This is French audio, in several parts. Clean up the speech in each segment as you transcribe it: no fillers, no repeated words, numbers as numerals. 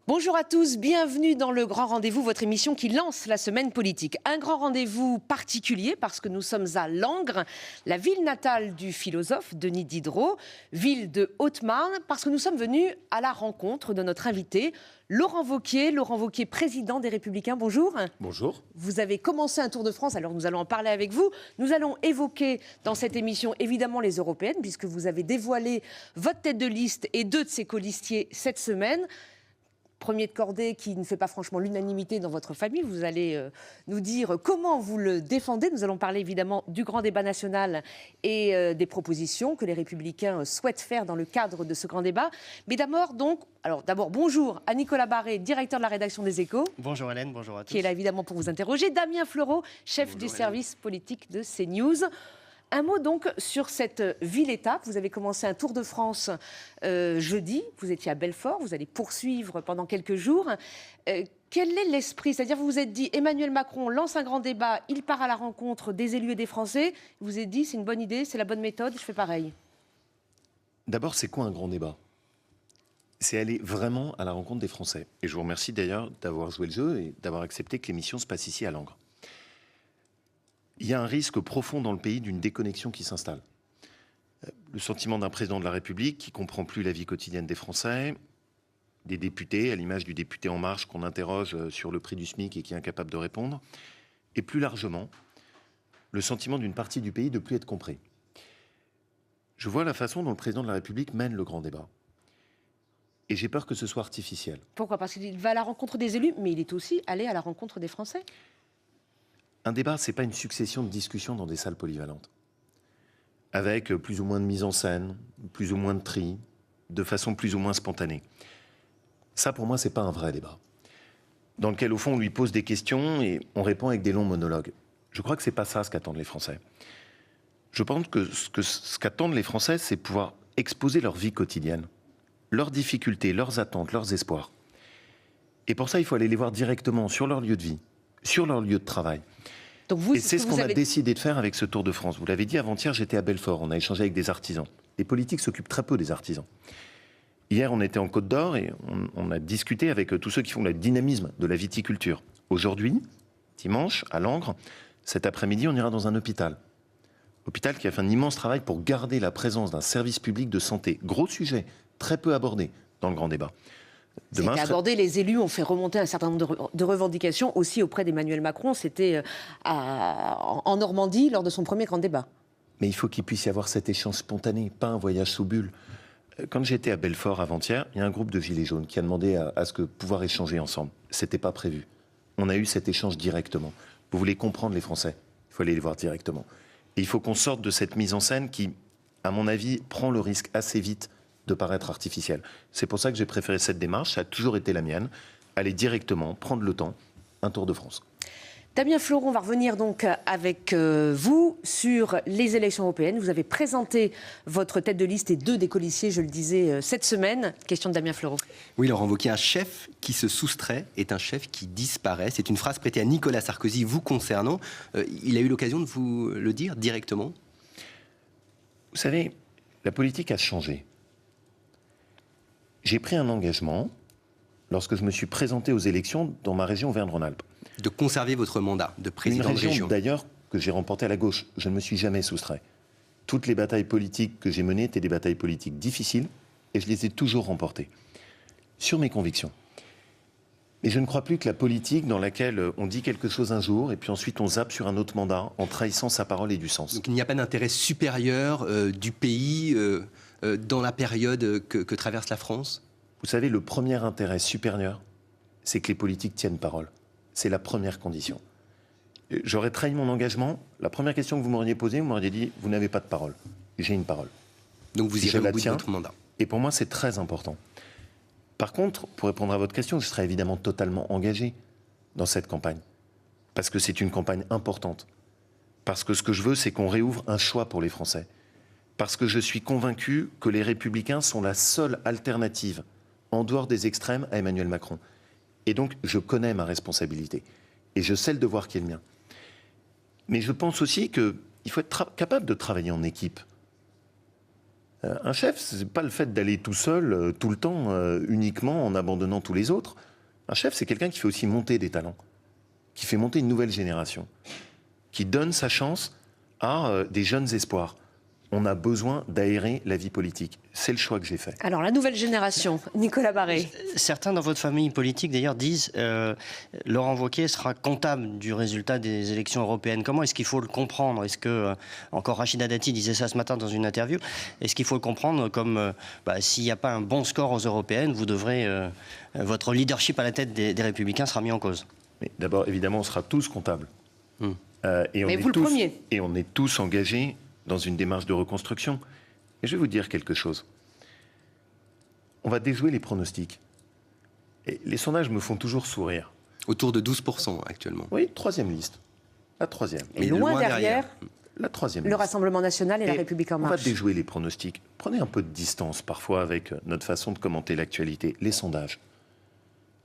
Bonjour à tous, bienvenue dans le Grand Rendez-vous, votre émission qui lance la semaine politique. Un grand rendez-vous particulier parce que nous sommes à Langres, la ville natale du philosophe Denis Diderot, ville de Haute-Marne, parce que nous sommes venus à la rencontre de notre invité, Laurent Wauquiez, président des Républicains. Bonjour. Bonjour. Vous avez commencé un tour de France, alors nous allons en parler avec vous. Nous allons évoquer dans cette émission évidemment les européennes, puisque vous avez dévoilé votre tête de liste et deux de ses colistiers cette semaine. Premier de cordée qui ne fait pas franchement l'unanimité dans votre famille. Vous allez nous dire comment vous le défendez. Nous allons parler évidemment du grand débat national et des propositions que les Républicains souhaitent faire dans le cadre de ce grand débat. Mais d'abord, bonjour à Nicolas Barré, directeur de la rédaction des Échos. Bonjour Hélène, bonjour à tous. Qui est là évidemment pour vous interroger. Damien Fleureau, chef du service politique de CNews. Un mot donc sur cette ville-étape. Vous avez commencé un tour de France jeudi. Vous étiez à Belfort. Vous allez poursuivre pendant quelques jours. Quel est l'esprit ? C'est-à-dire vous vous êtes dit Emmanuel Macron lance un grand débat. Il part à la rencontre des élus et des Français. Vous vous êtes dit c'est une bonne idée, c'est la bonne méthode. Je fais pareil. D'abord, c'est quoi un grand débat ? C'est aller vraiment à la rencontre des Français. Et je vous remercie d'ailleurs d'avoir joué le jeu et d'avoir accepté que l'émission se passe ici à Langres. Il y a un risque profond dans le pays d'une déconnexion qui s'installe. Le sentiment d'un président de la République qui ne comprend plus la vie quotidienne des Français, des députés, à l'image du député En Marche qu'on interroge sur le prix du SMIC et qui est incapable de répondre, et plus largement, le sentiment d'une partie du pays de ne plus être compris. Je vois la façon dont le président de la République mène le grand débat. Et j'ai peur que ce soit artificiel. Pourquoi ? Parce qu'il va à la rencontre des élus, mais il est aussi allé à la rencontre des Français. Un débat, ce n'est pas une succession de discussions dans des salles polyvalentes, avec plus ou moins de mise en scène, plus ou moins de tri, de façon plus ou moins spontanée. Ça, pour moi, ce n'est pas un vrai débat, dans lequel, au fond, on lui pose des questions et on répond avec des longs monologues. Je crois que ce n'est pas ça ce qu'attendent les Français. Je pense que ce qu'attendent les Français, c'est pouvoir exposer leur vie quotidienne, leurs difficultés, leurs attentes, leurs espoirs. Et pour ça, il faut aller les voir directement sur leur lieu de vie, sur leur lieu de travail. Donc vous, et c'est ce qu'on a décidé de faire avec ce Tour de France. Vous l'avez dit, avant-hier, j'étais à Belfort. On a échangé avec des artisans. Les politiques s'occupent très peu des artisans. Hier, on était en Côte d'Or et on a discuté avec tous ceux qui font le dynamisme de la viticulture. Aujourd'hui, dimanche, à Langres, cet après-midi, on ira dans un hôpital. Hôpital qui a fait un immense travail pour garder la présence d'un service public de santé. Gros sujet, très peu abordé dans le grand débat. C'était abordé, les élus ont fait remonter un certain nombre de revendications aussi auprès d'Emmanuel Macron. C'était en Normandie lors de son premier grand débat. Mais il faut qu'il puisse y avoir cet échange spontané, pas un voyage sous bulle. Quand j'étais à Belfort avant-hier, il y a un groupe de gilets jaunes qui a demandé à ce que pouvoir échanger ensemble. C'était pas prévu. On a eu cet échange directement. Vous voulez comprendre les Français, il faut aller les voir directement. Et il faut qu'on sorte de cette mise en scène qui, à mon avis, prend le risque assez vite de paraître artificiel. C'est pour ça que j'ai préféré cette démarche, ça a toujours été la mienne, aller directement, prendre le temps, un Tour de France. Damien Fleureau, on va revenir donc avec vous sur les élections européennes. Vous avez présenté votre tête de liste et deux des colistiers, je le disais, cette semaine. Question de Damien Fleureau. Oui, Laurent Wauquiez, un chef qui se soustrait est un chef qui disparaît. C'est une phrase prêtée à Nicolas Sarkozy, vous concernant. Il a eu l'occasion de vous le dire directement. Vous savez, la politique a changé. J'ai pris un engagement lorsque je me suis présenté aux élections dans ma région Auvergne-Rhône-Alpes. De conserver votre mandat de président de région. Une région d'ailleurs que j'ai remportée à la gauche. Je ne me suis jamais soustrait. Toutes les batailles politiques que j'ai menées étaient des batailles politiques difficiles et je les ai toujours remportées. Sur mes convictions. Mais je ne crois plus que la politique dans laquelle on dit quelque chose un jour et puis ensuite on zappe sur un autre mandat en trahissant sa parole et du sens. Donc il n'y a pas d'intérêt supérieur du pays dans la période que traverse la France ? Vous savez, le premier intérêt supérieur, c'est que les politiques tiennent parole. C'est la première condition. J'aurais trahi mon engagement. La première question que vous m'auriez posée, vous m'auriez dit « Vous n'avez pas de parole ». J'ai une parole. Donc vous irez au bout de votre mandat. Et pour moi, c'est très important. Par contre, pour répondre à votre question, je serai évidemment totalement engagé dans cette campagne. Parce que c'est une campagne importante. Parce que ce que je veux, c'est qu'on réouvre un choix pour les Français. Parce que je suis convaincu que les Républicains sont la seule alternative en dehors des extrêmes à Emmanuel Macron. Et donc, je connais ma responsabilité. Et je sais le devoir qui est le mien. Mais je pense aussi qu'il faut être capable de travailler en équipe. Un chef, c'est pas le fait d'aller tout seul, tout le temps, uniquement en abandonnant tous les autres. Un chef, c'est quelqu'un qui fait aussi monter des talents, qui fait monter une nouvelle génération, qui donne sa chance à des jeunes espoirs. On a besoin d'aérer la vie politique. C'est le choix que j'ai fait. Alors, la nouvelle génération, Nicolas Barré. Certains dans votre famille politique, d'ailleurs, disent Laurent Wauquiez sera comptable du résultat des élections européennes. Comment est-ce qu'il faut le comprendre? Est-ce que, encore Rachida Dati disait ça ce matin dans une interview, est-ce qu'il faut le comprendre comme s'il n'y a pas un bon score aux européennes, vous devrez, votre leadership à la tête des Républicains sera mis en cause? Mais d'abord, évidemment, on sera tous comptables. Mais vous le premier. Et on est tous engagés dans une démarche de reconstruction. Et je vais vous dire quelque chose. On va déjouer les pronostics. Et les sondages me font toujours sourire. Autour de 12% actuellement. Oui, troisième liste. La troisième. Et loin derrière, la troisième le liste. Rassemblement national et la République en On va marche. déjouer les pronostics. Prenez un peu de distance parfois avec notre façon de commenter l'actualité. Les sondages.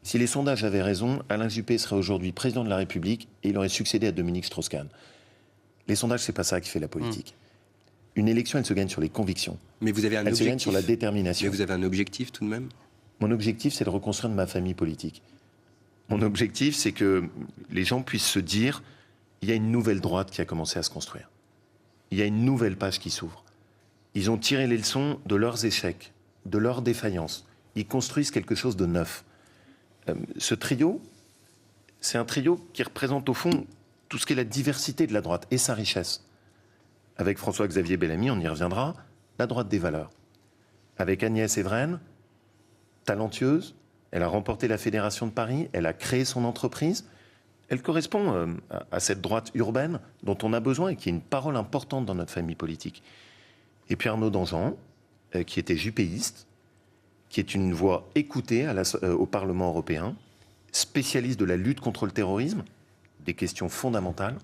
Si les sondages avaient raison, Alain Juppé serait aujourd'hui président de la République et il aurait succédé à Dominique Strauss-Kahn. Les sondages, c'est pas ça qui fait la politique. Une élection, elle se gagne sur les convictions. Mais vous avez un Elle se gagne objectif. sur la détermination. Mais vous avez un objectif tout de même? Mon objectif, c'est de reconstruire ma famille politique. Mon objectif, c'est que les gens puissent se dire il y a une nouvelle droite qui a commencé à se construire. Il y a une nouvelle page qui s'ouvre. Ils ont tiré les leçons de leurs échecs, de leurs défaillances. Ils construisent quelque chose de neuf. Ce trio, c'est un trio qui représente au fond tout ce qu'est la diversité de la droite et sa richesse. Avec François-Xavier Bellamy, on y reviendra, la droite des valeurs. Avec Agnès Evren, talentueuse, elle a remporté la Fédération de Paris, elle a créé son entreprise. Elle correspond à cette droite urbaine dont on a besoin et qui est une parole importante dans notre famille politique. Et puis Arnaud Danjean, qui était juppéiste, qui est une voix écoutée au Parlement européen, spécialiste de la lutte contre le terrorisme, des questions fondamentales,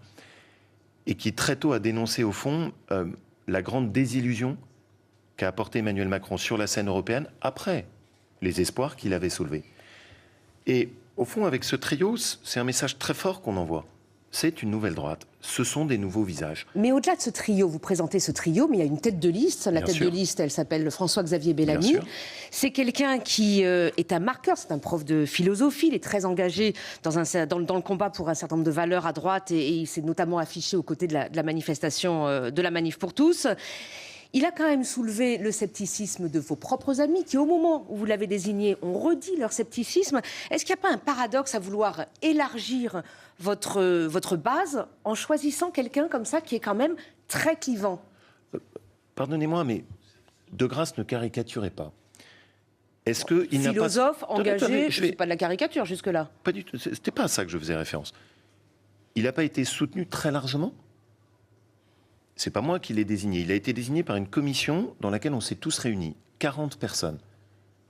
et qui très tôt a dénoncé au fond la grande désillusion qu'a apporté Emmanuel Macron sur la scène européenne après les espoirs qu'il avait soulevés. Et au fond, avec ce trio, c'est un message très fort qu'on envoie. C'est une nouvelle droite. Ce sont des nouveaux visages. Mais au-delà de ce trio, vous présentez ce trio, mais il y a une tête de liste. La tête de liste, elle s'appelle François-Xavier Bellamy. C'est quelqu'un qui est un marqueur, c'est un prof de philosophie. Il est très engagé dans le combat pour un certain nombre de valeurs à droite et il s'est notamment affiché aux côtés de la manifestation, de la Manif pour tous. Il a quand même soulevé le scepticisme de vos propres amis qui, au moment où vous l'avez désigné, ont redit leur scepticisme. Est-ce qu'il n'y a pas un paradoxe à vouloir élargir votre base en choisissant quelqu'un comme ça qui est quand même très clivant? Pardonnez-moi, mais de grâce, ne caricaturez pas. Est-ce que il n'a pas... Philosophe, engagé, je ne fais pas de la caricature jusque-là. Pas du tout, c'était pas à ça que je faisais référence. Il n'a pas été soutenu très largement. C'est pas moi qui l'ai désigné. Il a été désigné par une commission dans laquelle on s'est tous réunis. 40 personnes.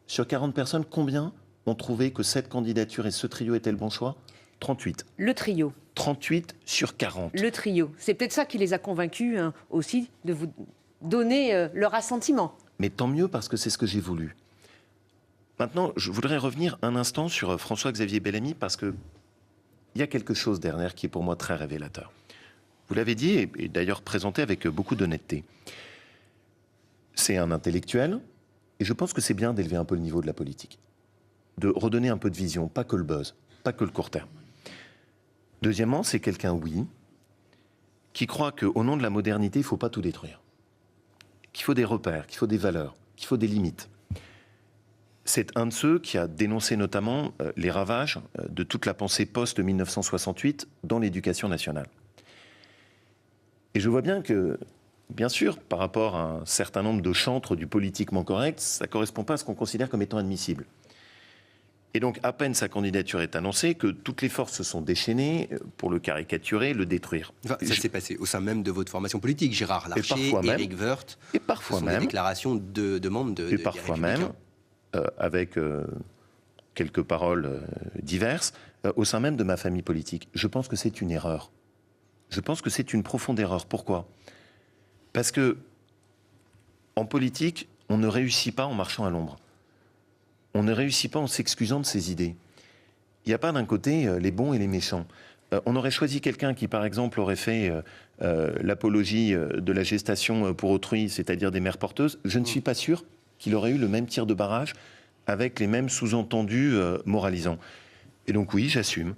Sur 40 personnes, combien ont trouvé que cette candidature et ce trio étaient le bon choix? 38. Le trio. 38 sur 40. Le trio. C'est peut-être ça qui les a convaincus aussi de vous donner leur assentiment. Mais tant mieux parce que c'est ce que j'ai voulu. Maintenant, je voudrais revenir un instant sur François-Xavier Bellamy parce qu'il y a quelque chose derrière qui est pour moi très révélateur. Vous l'avez dit, et d'ailleurs présenté avec beaucoup d'honnêteté. C'est un intellectuel, et je pense que c'est bien d'élever un peu le niveau de la politique. De redonner un peu de vision, pas que le buzz, pas que le court terme. Deuxièmement, c'est quelqu'un, oui, qui croit qu'au nom de la modernité, il ne faut pas tout détruire. Qu'il faut des repères, qu'il faut des valeurs, qu'il faut des limites. C'est un de ceux qui a dénoncé notamment les ravages de toute la pensée post-1968 dans l'éducation nationale. Et je vois bien que, bien sûr, par rapport à un certain nombre de chantres du politiquement correct, ça ne correspond pas à ce qu'on considère comme étant admissible. Et donc, à peine sa candidature est annoncée, que toutes les forces se sont déchaînées pour le caricaturer, le détruire. Enfin, ça s'est passé au sein même de votre formation politique. Gérard Larcher, Éric Woerth, et parfois ce sont même, des déclarations de membres de et parfois même, avec quelques paroles diverses, au sein même de ma famille politique. Je pense que c'est une erreur. Je pense que c'est une profonde erreur. Pourquoi? Parce que, en politique, on ne réussit pas en marchant à l'ombre. On ne réussit pas en s'excusant de ses idées. Il n'y a pas d'un côté les bons et les méchants. on aurait choisi quelqu'un qui, par exemple, aurait fait l'apologie de la gestation pour autrui, c'est-à-dire des mères porteuses, je ne suis pas sûr qu'il aurait eu le même tir de barrage avec les mêmes sous-entendus moralisants. Et donc oui, j'assume.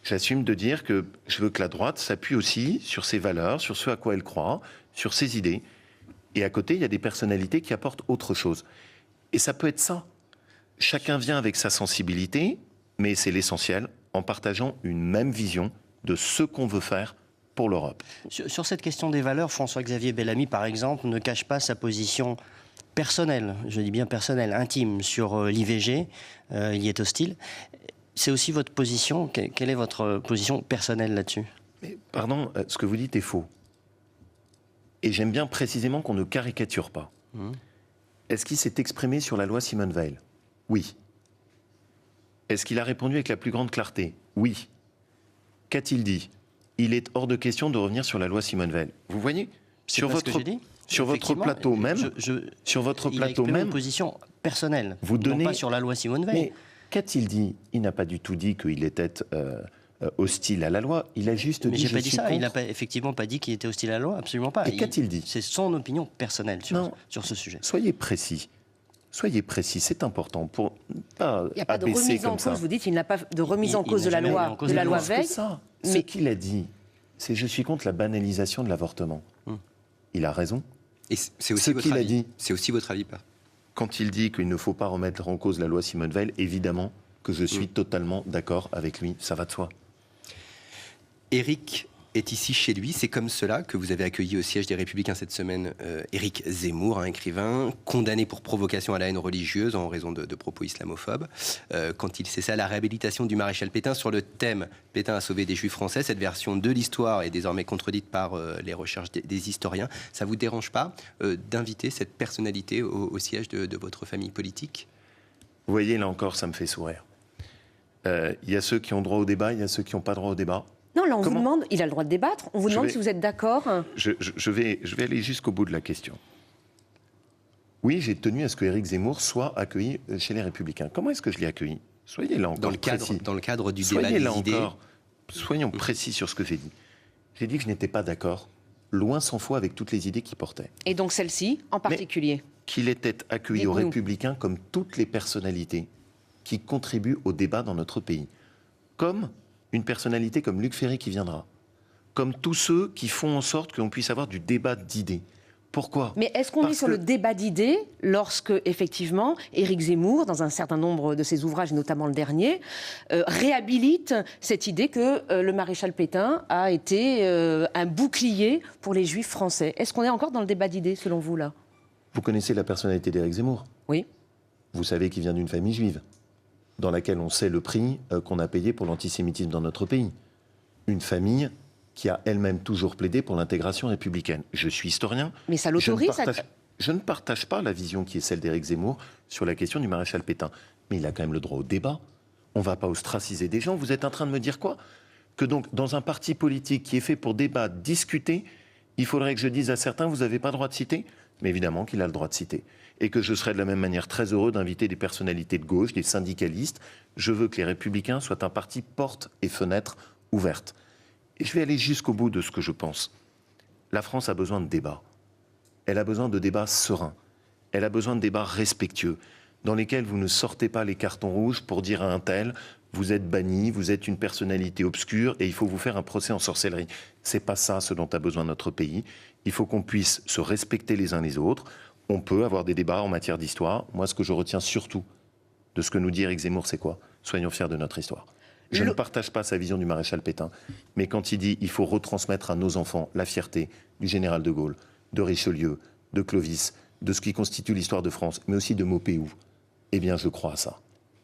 J'assume de dire que je veux que la droite s'appuie aussi sur ses valeurs, sur ce à quoi elle croit, sur ses idées. Et à côté, il y a des personnalités qui apportent autre chose. Et ça peut être ça. Chacun vient avec sa sensibilité, mais c'est l'essentiel, en partageant une même vision de ce qu'on veut faire pour l'Europe. Sur cette question des valeurs, François-Xavier Bellamy, par exemple, ne cache pas sa position personnelle, je dis bien personnelle, intime, sur l'IVG. Il y est hostile. C'est aussi votre position. Quelle est votre position personnelle là-dessus? Pardon, ce que vous dites est faux. Et j'aime bien précisément qu'on ne caricature pas. Est-ce qu'il s'est exprimé sur la loi Simone Veil? Oui. Est-ce qu'il a répondu avec la plus grande clarté? Oui. Qu'a-t-il dit? Il est hors de question de revenir sur la loi Simone Veil. Vous voyez? Sur votre plateau même, sur votre plateau même, une position personnelle, vous donnez, non pas sur la loi Simone Veil. Mais qu'a-t-il dit? Il n'a pas du tout dit qu'il était hostile à la loi. Il a juste dit. Mais j'ai pas dit ça. Contre. Il n'a effectivement pas dit qu'il était hostile à la loi. Absolument pas. Et qu'a-t-il dit? C'est son opinion personnelle sur ce sujet. Soyez précis. Soyez précis, c'est important pour pas il n'y a pas de abaisser remise en comme cause. ça. Vous dites qu'il n'a pas de remise en cause de la loi Veil. Ce qu'il a dit, c'est je suis contre la banalisation de l'avortement. Il a raison. Et c'est aussi votre avis. C'est aussi votre avis, pas? Quand il dit qu'il ne faut pas remettre en cause la loi Simone Veil, évidemment que je suis totalement d'accord avec lui. Ça va de soi. Éric est ici chez lui. C'est comme cela que vous avez accueilli au siège des Républicains cette semaine Éric Zemmour, un écrivain condamné pour provocation à la haine religieuse en raison de propos islamophobes. Quand il cessa la réhabilitation du maréchal Pétain sur le thème « Pétain a sauvé des juifs français », cette version de l'histoire est désormais contredite par les recherches des historiens. Ça ne vous dérange pas d'inviter cette personnalité au siège de votre famille politique? Vous voyez, là encore, ça me fait sourire. Il y a ceux qui ont droit au débat, il y a ceux qui n'ont pas droit au débat. Non, là, on vous demande, il a le droit de débattre, on vous demande si vous êtes d'accord. Je vais aller jusqu'au bout de la question. Oui, j'ai tenu à ce que Éric Zemmour soit accueilli chez les Républicains. Comment est-ce que je l'ai accueilli? Soyez là encore précis. Dans le cadre du débat des idées. Soyons précis sur ce que j'ai dit. J'ai dit que je n'étais pas d'accord, loin s'en faut, avec toutes les idées qu'il portait. Et donc celle-ci, en particulier? Qu'il était accueilli aux Républicains comme toutes les personnalités qui contribuent au débat dans notre pays. Comme une personnalité comme Luc Ferry qui viendra. Comme tous ceux qui font en sorte que l'on puisse avoir du débat d'idées. Pourquoi? Mais est-ce qu'on est sur le débat d'idées lorsque, effectivement, Éric Zemmour, dans un certain nombre de ses ouvrages, notamment le dernier, réhabilite cette idée que le maréchal Pétain a été un bouclier pour les juifs français? Est-ce qu'on est encore dans le débat d'idées, selon vous, là? Vous connaissez la personnalité d'Éric Zemmour? Oui. Vous savez qu'il vient d'une famille juive, dans laquelle on sait le prix qu'on a payé pour l'antisémitisme dans notre pays. Une famille qui a elle-même toujours plaidé pour l'intégration républicaine. Je suis historien. Mais ça l'autorise. Je ne partage pas la vision qui est celle d'Éric Zemmour sur la question du maréchal Pétain. Mais il a quand même le droit au débat. On ne va pas ostraciser des gens. Vous êtes en train de me dire quoi? Que donc, dans un parti politique qui est fait pour débattre, discuter, il faudrait que je dise à certains, vous n'avez pas le droit de citer? Mais évidemment qu'il a le droit de citer. Et que je serais de la même manière très heureux d'inviter des personnalités de gauche, des syndicalistes. Je veux que les Républicains soient un parti porte et fenêtre ouvertes. Et je vais aller jusqu'au bout de ce que je pense. La France a besoin de débats. Elle a besoin de débats sereins. Elle a besoin de débats respectueux, dans lesquels vous ne sortez pas les cartons rouges pour dire à un tel « vous êtes banni, vous êtes une personnalité obscure et il faut vous faire un procès en sorcellerie ». C'est pas ça ce dont a besoin notre pays. Il faut qu'on puisse se respecter les uns les autres. On peut avoir des débats en matière d'histoire. Moi, ce que je retiens surtout de ce que nous dit Éric Zemmour, c'est quoi? Soyons fiers de notre histoire. Je ne partage pas sa vision du maréchal Pétain, mais quand il dit qu'il faut retransmettre à nos enfants la fierté du général de Gaulle, de Richelieu, de Clovis, de ce qui constitue l'histoire de France, mais aussi de Maupeou, eh bien je crois à ça.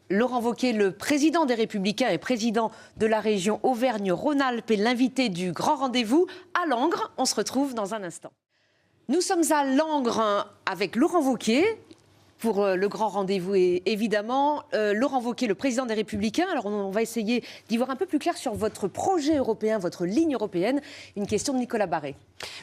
Laurent Wauquiez, le président des Républicains et président de la région Auvergne-Rhône-Alpes, est l'invité du grand rendez-vous à Langres. On se retrouve dans un instant. Nous sommes à Langres avec Laurent Wauquiez pour le grand rendez-vous et évidemment Laurent Wauquiez, le président des Républicains. Alors on va essayer d'y voir un peu plus clair sur votre projet européen, votre ligne européenne. Une question de Nicolas Barré.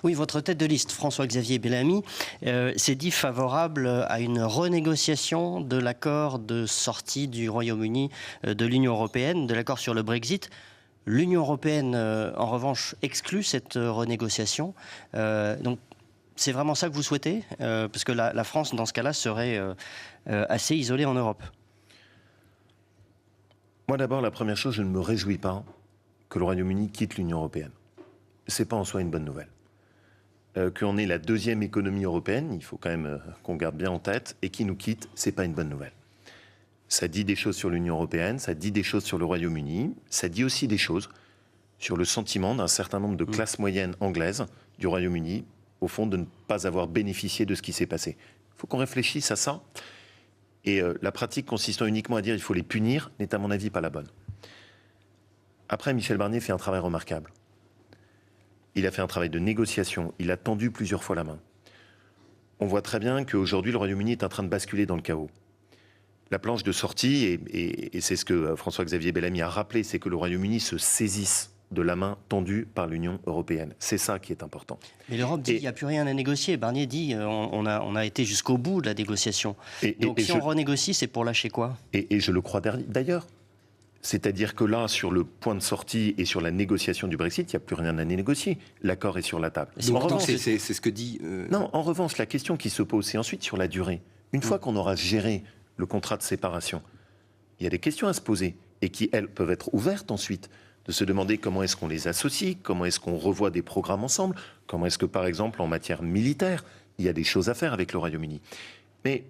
Oui, votre tête de liste, François-Xavier Bellamy, s'est dit favorable à une renégociation de l'accord de sortie du Royaume-Uni de l'Union européenne, de l'accord sur le Brexit. L'Union européenne, en revanche, exclut cette renégociation. Donc, c'est vraiment ça que vous souhaitez parce que la France, dans ce cas-là, serait assez isolée en Europe. Moi, d'abord, la première chose, je ne me réjouis pas que le Royaume-Uni quitte l'Union européenne. Ce n'est pas en soi une bonne nouvelle. Qu'on est la deuxième économie européenne, il faut quand même qu'on garde bien en tête, et qui nous quitte, ce n'est pas une bonne nouvelle. Ça dit des choses sur l'Union européenne, ça dit des choses sur le Royaume-Uni, ça dit aussi des choses sur le sentiment d'un certain nombre de classes moyennes anglaises du Royaume-Uni, au fond, de ne pas avoir bénéficié de ce qui s'est passé. Il faut qu'on réfléchisse à ça. Et la pratique consistant uniquement à dire qu'il faut les punir n'est à mon avis pas la bonne. Après, Michel Barnier fait un travail remarquable. Il a fait un travail de négociation, il a tendu plusieurs fois la main. On voit très bien qu'aujourd'hui, le Royaume-Uni est en train de basculer dans le chaos. La planche de sortie, et c'est ce que François-Xavier Bellamy a rappelé, c'est que le Royaume-Uni se saisisse de la main tendue par l'Union européenne. C'est ça qui est important. Mais l'Europe dit qu'il n'y a plus rien à négocier. Barnier dit on a été jusqu'au bout de la négociation. Donc si on renégocie, c'est pour lâcher quoi ? Et je le crois d'ailleurs. C'est-à-dire que là, sur le point de sortie et sur la négociation du Brexit, il n'y a plus rien à négocier. L'accord est sur la table. Donc c'est ce que dit... Non, en revanche, la question qui se pose, c'est ensuite sur la durée. Une fois qu'on aura géré le contrat de séparation, il y a des questions à se poser et qui, elles, peuvent être ouvertes ensuite, de se demander comment est-ce qu'on les associe, comment est-ce qu'on revoit des programmes ensemble, comment est-ce que, par exemple, en matière militaire, il y a des choses à faire avec le Royaume-Uni. Mais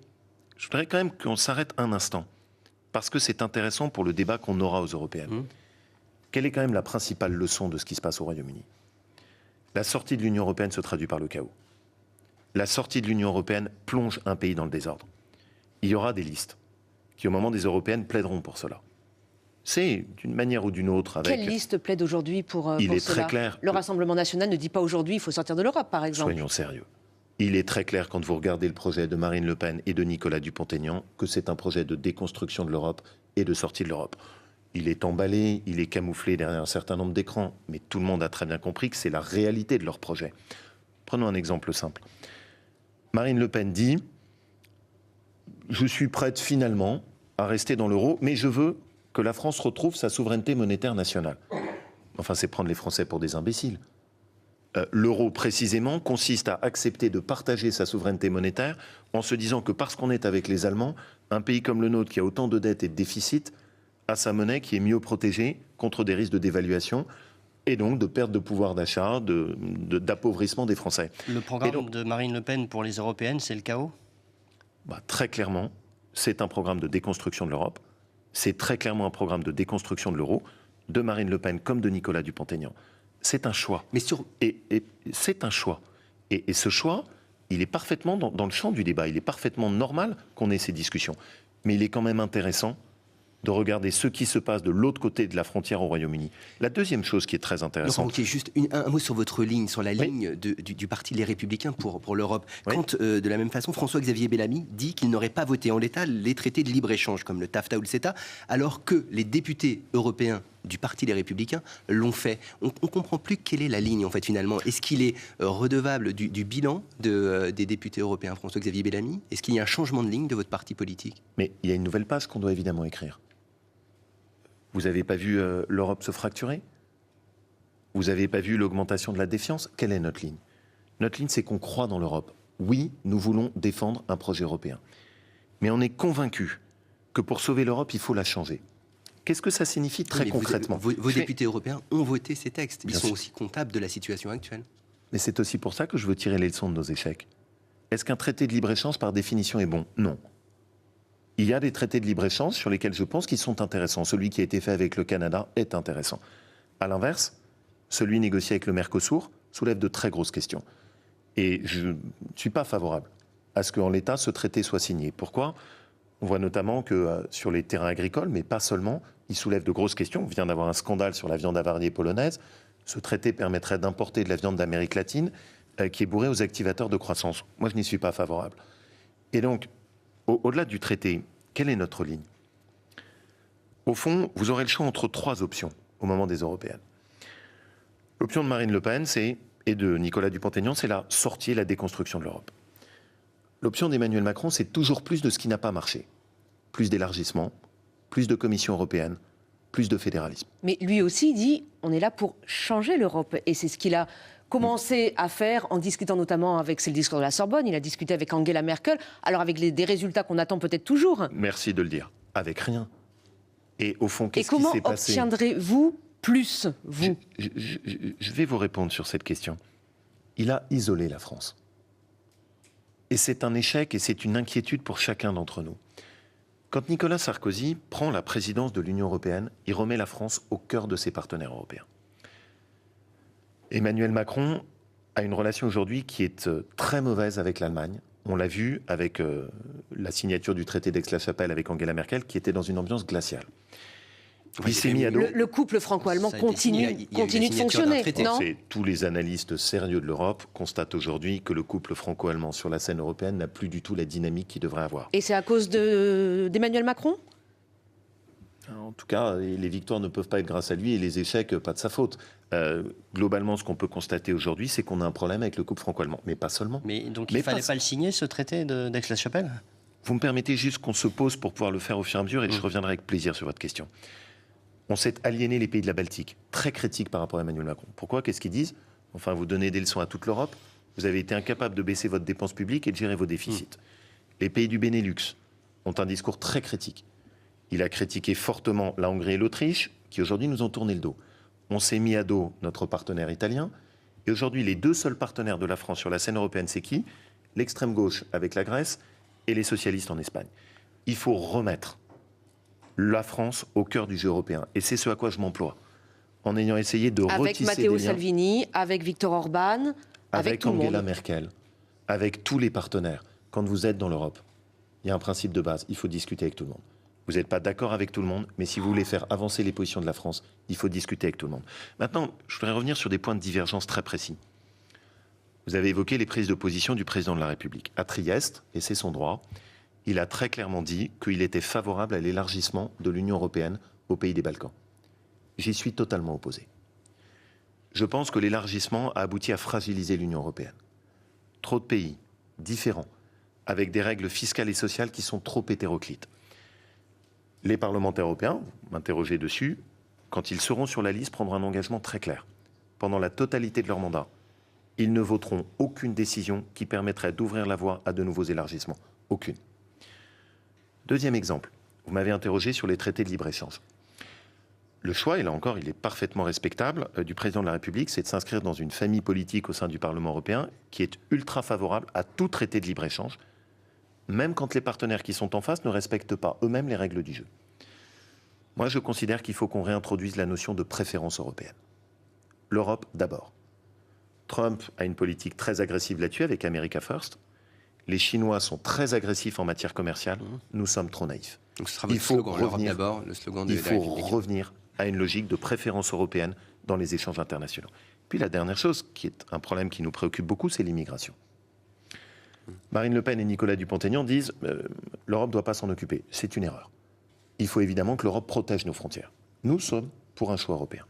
je voudrais quand même qu'on s'arrête un instant, parce que c'est intéressant pour le débat qu'on aura aux Européennes. Quelle est quand même la principale leçon de ce qui se passe au Royaume-Uni ? La sortie de l'Union européenne se traduit par le chaos. La sortie de l'Union européenne plonge un pays dans le désordre. Il y aura des listes qui, au moment des Européennes, plaideront pour cela. C'est d'une manière ou d'une autre avec... Quelle liste plaide aujourd'hui pour Il est cela ? très clair. Le Rassemblement national ne dit pas aujourd'hui il faut sortir de l'Europe, par exemple. Soyons sérieux. Il est très clair quand vous regardez le projet de Marine Le Pen et de Nicolas Dupont-Aignan que c'est un projet de déconstruction de l'Europe et de sortie de l'Europe. Il est emballé, il est camouflé derrière un certain nombre d'écrans, mais tout le monde a très bien compris que c'est la réalité de leur projet. Prenons un exemple simple. Marine Le Pen dit « Je suis prête finalement à rester dans l'euro, mais je veux que la France retrouve sa souveraineté monétaire nationale. » Enfin, c'est prendre les Français pour des imbéciles. L'euro, précisément, consiste à accepter de partager sa souveraineté monétaire en se disant que parce qu'on est avec les Allemands, un pays comme le nôtre qui a autant de dettes et de déficits a sa monnaie qui est mieux protégée contre des risques de dévaluation et donc de perte de pouvoir d'achat, d'appauvrissement des Français. Le programme de Marine Le Pen pour les Européennes, c'est le chaos ? Très clairement, c'est un programme de déconstruction de l'Europe. C'est très clairement un programme de déconstruction de l'euro, de Marine Le Pen comme de Nicolas Dupont-Aignan. C'est un choix. Mais et c'est un choix. Et ce choix, il est parfaitement dans le champ du débat. Il est parfaitement normal qu'on ait ces discussions. Mais il est quand même intéressant de regarder ce qui se passe de l'autre côté de la frontière au Royaume-Uni. La deuxième chose qui est très intéressante... Donc, juste un mot sur votre ligne, sur la ligne du Parti Les Républicains pour l'Europe. Oui. Quand, de la même façon, François-Xavier Bellamy dit qu'il n'aurait pas voté en l'état les traités de libre-échange, comme le TAFTA ou le CETA, alors que les députés européens du Parti Les Républicains l'ont fait. On ne comprend plus quelle est la ligne, en fait, finalement. Est-ce qu'il est redevable du bilan des députés européens, François-Xavier Bellamy ? Est-ce qu'il y a un changement de ligne de votre parti politique ? Mais il y a une nouvelle page qu'on doit évidemment écrire. Vous n'avez pas vu l'Europe se fracturer ? Vous n'avez pas vu l'augmentation de la défiance ? Quelle est notre ligne ? Notre ligne, c'est qu'on croit dans l'Europe. Oui, nous voulons défendre un projet européen. Mais on est convaincu que pour sauver l'Europe, il faut la changer. Qu'est-ce que ça signifie très concrètement ? Vos députés européens ont voté ces textes. Ils sont aussi comptables de la situation actuelle. Mais c'est aussi pour ça que je veux tirer les leçons de nos échecs. Est-ce qu'un traité de libre-échange, par définition, est bon ? Non. Il y a des traités de libre-échange sur lesquels je pense qu'ils sont intéressants. Celui qui a été fait avec le Canada est intéressant. À l'inverse, celui négocié avec le Mercosur soulève de très grosses questions. Et je ne suis pas favorable à ce qu'en l'état, ce traité soit signé. Pourquoi ? On voit notamment que sur les terrains agricoles, mais pas seulement, il soulève de grosses questions. On vient d'avoir un scandale sur la viande avariée polonaise. Ce traité permettrait d'importer de la viande d'Amérique latine qui est bourrée aux activateurs de croissance. Moi, je n'y suis pas favorable. Et donc, au-delà du traité, quelle est notre ligne ? Au fond, vous aurez le choix entre 3 options au moment des européennes. L'option de Marine Le Pen, et de Nicolas Dupont-Aignan, c'est la sortie et la déconstruction de l'Europe. L'option d'Emmanuel Macron, c'est toujours plus de ce qui n'a pas marché. Plus d'élargissement, plus de Commission européenne, plus de fédéralisme. Mais lui aussi dit, on est là pour changer l'Europe. Et c'est ce qu'il a commencé à faire en discutant notamment avec, c'est le discours de la Sorbonne, il a discuté avec Angela Merkel, alors avec des résultats qu'on attend peut-être toujours. Merci de le dire. Avec rien. Et au fond, qu'est-ce qui comment s'est passé ? obtiendrez-vous plus, vous ? Je vais vous répondre sur cette question. Il a isolé la France. Et c'est un échec et c'est une inquiétude pour chacun d'entre nous. Quand Nicolas Sarkozy prend la présidence de l'Union européenne, il remet la France au cœur de ses partenaires européens. Emmanuel Macron a une relation aujourd'hui qui est très mauvaise avec l'Allemagne. On l'a vu avec la signature du traité d'Aix-la-Chapelle avec Angela Merkel, qui était dans une ambiance glaciale. Il s'est mis à dos. Le couple franco-allemand continue de fonctionner, non ? Tous les analystes sérieux de l'Europe constatent aujourd'hui que le couple franco-allemand sur la scène européenne n'a plus du tout la dynamique qu'il devrait avoir. Et c'est à cause d'Emmanuel Macron ? En tout cas, les victoires ne peuvent pas être grâce à lui et les échecs, pas de sa faute. Globalement, ce qu'on peut constater aujourd'hui, c'est qu'on a un problème avec le couple franco-allemand, mais pas seulement. Mais donc il ne fallait pas le signer, ce traité d'Aix-la-Chapelle ? Vous me permettez juste qu'on se pose pour pouvoir le faire au fur et à mesure, et je reviendrai avec plaisir sur votre question. On s'est aliéné les pays de la Baltique, très critiques par rapport à Emmanuel Macron. Pourquoi ? Qu'est-ce qu'ils disent ? Enfin, vous donnez des leçons à toute l'Europe, vous avez été incapable de baisser votre dépense publique et de gérer vos déficits. Les pays du Benelux ont un discours très critique. Il a critiqué fortement la Hongrie et l'Autriche, qui aujourd'hui nous ont tourné le dos. On s'est mis à dos notre partenaire italien, et aujourd'hui les deux seuls partenaires de la France sur la scène européenne, c'est qui ? L'extrême gauche avec la Grèce et les socialistes en Espagne. Il faut remettre la France au cœur du jeu européen. Et c'est ce à quoi je m'emploie. En ayant essayé de retisser avec des liens... Matteo Salvini, avec Viktor Orban, avec tout le monde. Angela Merkel, avec tous les partenaires. Quand vous êtes dans l'Europe, il y a un principe de base, il faut discuter avec tout le monde. Vous n'êtes pas d'accord avec tout le monde, mais si vous voulez faire avancer les positions de la France, il faut discuter avec tout le monde. Maintenant, je voudrais revenir sur des points de divergence très précis. Vous avez évoqué les prises de position du président de la République. À Trieste, et c'est son droit, il a très clairement dit qu'il était favorable à l'élargissement de l'Union européenne aux pays des Balkans. J'y suis totalement opposé. Je pense que l'élargissement a abouti à fragiliser l'Union européenne. Trop de pays différents, avec des règles fiscales et sociales qui sont trop hétéroclites. Les parlementaires européens, vous m'interrogez dessus, quand ils seront sur la liste, prendront un engagement très clair. Pendant la totalité de leur mandat, ils ne voteront aucune décision qui permettrait d'ouvrir la voie à de nouveaux élargissements. Aucune. Deuxième exemple, vous m'avez interrogé sur les traités de libre-échange. Le choix, et là encore, il est parfaitement respectable, du président de la République, c'est de s'inscrire dans une famille politique au sein du Parlement européen qui est ultra favorable à tout traité de libre-échange, même quand les partenaires qui sont en face ne respectent pas eux-mêmes les règles du jeu. Moi, je considère qu'il faut qu'on réintroduise la notion de préférence européenne. L'Europe d'abord. Trump a une politique très agressive là-dessus avec America First. Les Chinois sont très agressifs en matière commerciale. Nous sommes trop naïfs. Donc ce sera votre slogan, l'Europe d'abord, le slogan de la République. Il faut revenir à une logique de préférence européenne dans les échanges internationaux. Puis la dernière chose, qui est un problème qui nous préoccupe beaucoup, c'est l'immigration. Marine Le Pen et Nicolas Dupont-Aignan disent l'Europe ne doit pas s'en occuper. C'est une erreur. Il faut évidemment que l'Europe protège nos frontières. Nous sommes pour un choix européen.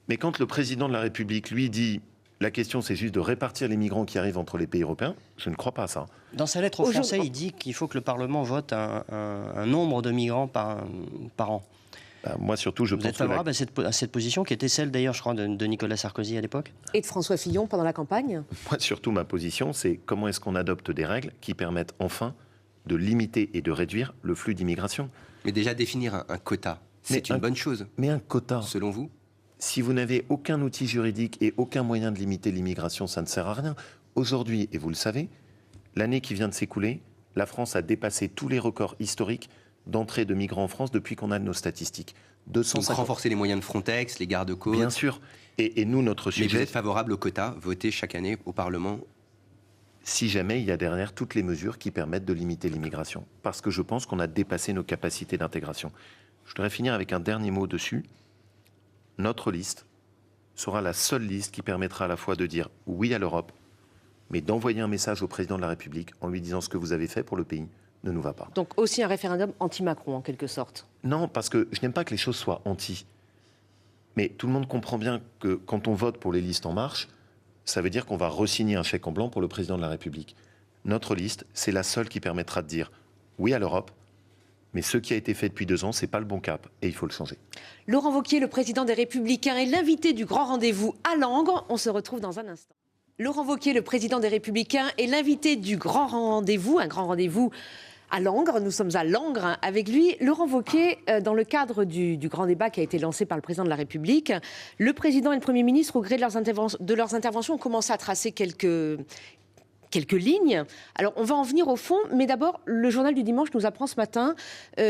Mais quand le président de la République, lui, dit la question, c'est juste de répartir les migrants qui arrivent entre les pays européens, je ne crois pas à ça. Dans sa lettre aux Français, il dit qu'il faut que le Parlement vote un nombre de migrants par an. Moi, surtout, je pense Vous êtes favorable à cette position, qui était celle, d'ailleurs, je crois, de Nicolas Sarkozy à l'époque ? Et de François Fillon pendant la campagne ? Moi, surtout, ma position, c'est comment est-ce qu'on adopte des règles qui permettent enfin de limiter et de réduire le flux d'immigration. Mais déjà, définir un quota, c'est une bonne chose. Mais un quota, selon vous ? Si vous n'avez aucun outil juridique et aucun moyen de limiter l'immigration, ça ne sert à rien. Aujourd'hui, et vous le savez, l'année qui vient de s'écouler, la France a dépassé tous les records historiques d'entrée de migrants en France depuis qu'on a nos statistiques. 250... Donc renforcer les moyens de Frontex, les gardes-côtes. Bien sûr. Et nous, notre sujet... Mais vous êtes favorable au quota voté chaque année au Parlement ? Si jamais il y a derrière toutes les mesures qui permettent de limiter l'immigration. Parce que je pense qu'on a dépassé nos capacités d'intégration. Je voudrais finir avec un dernier mot dessus. Notre liste sera la seule liste qui permettra à la fois de dire oui à l'Europe, mais d'envoyer un message au président de la République en lui disant ce que vous avez fait pour le pays ne nous va pas. Donc aussi un référendum anti-Macron, en quelque sorte. Non, parce que je n'aime pas que les choses soient anti. Mais tout le monde comprend bien que quand on vote pour les listes En Marche, ça veut dire qu'on va re-signer un chèque en blanc pour le président de la République. Notre liste, c'est la seule qui permettra de dire oui à l'Europe, Mais ce qui a été fait depuis 2 ans, c'est pas le bon cap et il faut le changer. Laurent Wauquiez, le président des Républicains, est l'invité du grand rendez-vous à Langres. On se retrouve dans un instant. Laurent Wauquiez, le président des Républicains, est l'invité du grand rendez-vous, un grand rendez-vous à Langres. Nous sommes à Langres avec lui. Laurent Wauquiez, dans le cadre du grand débat qui a été lancé par le président de la République, le président et le Premier ministre, au gré de leurs interventions, ont commencé à tracer quelques lignes. Alors, on va en venir au fond, mais d'abord, le journal du dimanche nous apprend ce matin qu'il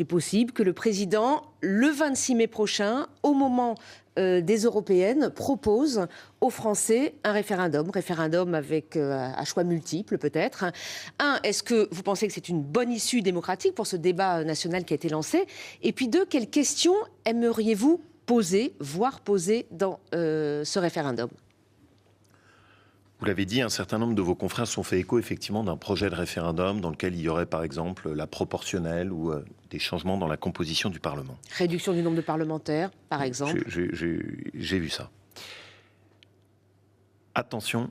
est possible que le président, le 26 mai prochain, au moment des européennes, propose aux Français un référendum avec à choix multiples peut-être. Est-ce que vous pensez que c'est une bonne issue démocratique pour ce débat national qui a été lancé? Et puis 2, quelles questions aimeriez-vous poser, voire poser dans ce référendum? Vous l'avez dit, un certain nombre de vos confrères se sont fait écho effectivement d'un projet de référendum dans lequel il y aurait par exemple la proportionnelle ou des changements dans la composition du Parlement. Réduction du nombre de parlementaires, par exemple. J'ai vu ça. Attention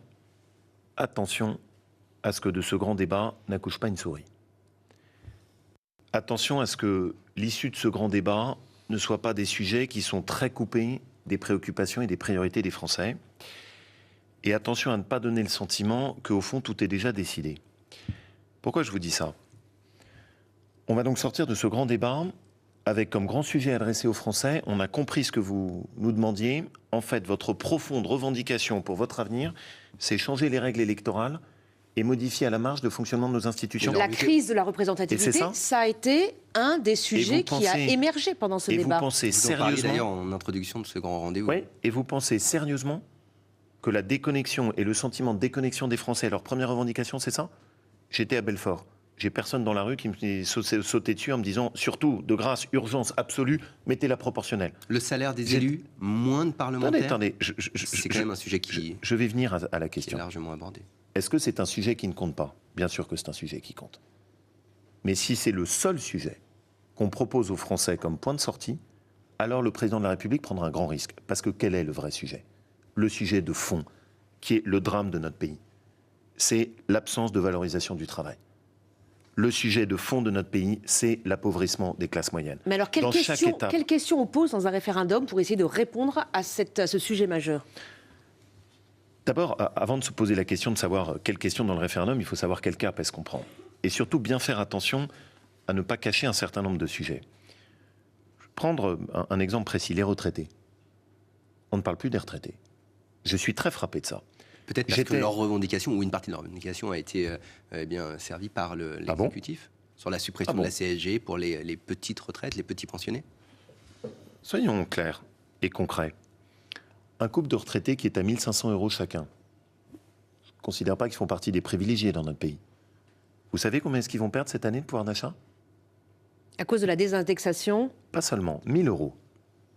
à ce que de ce grand débat n'accouche pas une souris. Attention à ce que l'issue de ce grand débat ne soit pas des sujets qui sont très coupés des préoccupations et des priorités des Français. Et attention à ne pas donner le sentiment qu'au fond, tout est déjà décidé. Pourquoi je vous dis ça? On va donc sortir de ce grand débat avec comme grand sujet adressé aux Français, on a compris ce que vous nous demandiez. En fait, votre profonde revendication pour votre avenir, c'est changer les règles électorales et modifier à la marge le fonctionnement de nos institutions. La crise de la représentativité, ça a été un des sujets qui a émergé pendant ce débat. Et vous pensez sérieusement... d'ailleurs en introduction de ce grand rendez-vous. Oui, et vous pensez sérieusement que la déconnexion et le sentiment de déconnexion des Français, leur première revendication, c'est ça? J'étais à Belfort. J'ai personne dans la rue qui me sautait dessus en me disant, surtout, de grâce, urgence absolue, mettez la proportionnelle. Le salaire des élus, moins de parlementaires. Attendez, c'est quand même un sujet qui... Je vais venir à la question. Qui est largement abordé. Est-ce que c'est un sujet qui ne compte pas? Bien sûr que c'est un sujet qui compte. Mais si c'est le seul sujet qu'on propose aux Français comme point de sortie, alors le président de la République prendra un grand risque. Parce que quel est le vrai sujet? Le sujet de fond, qui est le drame de notre pays, c'est l'absence de valorisation du travail. Le sujet de fond de notre pays, c'est l'appauvrissement des classes moyennes. Mais alors, quelles questions on pose dans un référendum pour essayer de répondre à ce sujet majeur? D'abord, avant de se poser la question de savoir quelle question dans le référendum, il faut savoir quel cap est-ce qu'on prend. Et surtout, bien faire attention à ne pas cacher un certain nombre de sujets. Je vais prendre un exemple précis, les retraités. On ne parle plus des retraités. Je suis très frappé de ça. Peut-être parce que leur revendication, ou une partie de leur revendication, a été servie par l'exécutif sur la suppression de la CSG pour les petites retraites, les petits pensionnés. Soyons clairs et concrets. Un couple de retraités qui est à 1 500 € chacun, je ne considère pas qu'ils font partie des privilégiés dans notre pays. Vous savez combien est-ce qu'ils vont perdre cette année de pouvoir d'achat? À cause de la désindexation? Pas seulement, 1 000 €.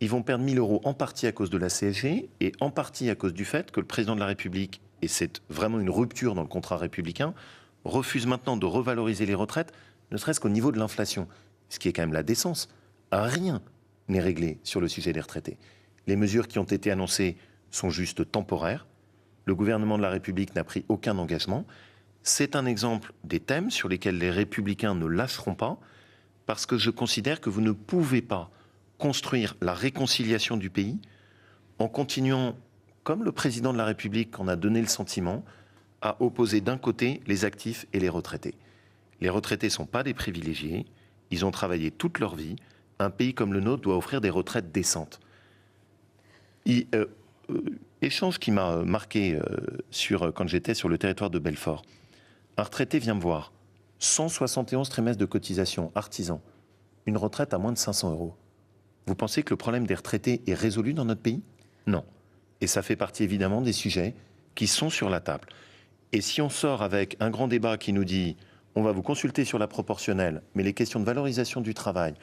Ils vont perdre 1 000 € en partie à cause de la CSG et en partie à cause du fait que le président de la République, et c'est vraiment une rupture dans le contrat républicain, refuse maintenant de revaloriser les retraites, ne serait-ce qu'au niveau de l'inflation. Ce qui est quand même la décence. Rien n'est réglé sur le sujet des retraités. Les mesures qui ont été annoncées sont juste temporaires. Le gouvernement de la République n'a pris aucun engagement. C'est un exemple des thèmes sur lesquels les Républicains ne lâcheront pas, parce que je considère que vous ne pouvez pas construire la réconciliation du pays en continuant, comme le président de la République en a donné le sentiment, à opposer d'un côté les actifs et les retraités. Les retraités ne sont pas des privilégiés, ils ont travaillé toute leur vie. Un pays comme le nôtre doit offrir des retraites décentes. Échange qui m'a marqué quand j'étais sur le territoire de Belfort. Un retraité vient me voir, 171 trimestres de cotisation, artisan, une retraite à moins de 500 €. Vous pensez que le problème des retraités est résolu dans notre pays? Non. Et ça fait partie évidemment des sujets qui sont sur la table. Et si on sort avec un grand débat qui nous dit on va vous consulter sur la proportionnelle, mais les questions de valorisation du travail,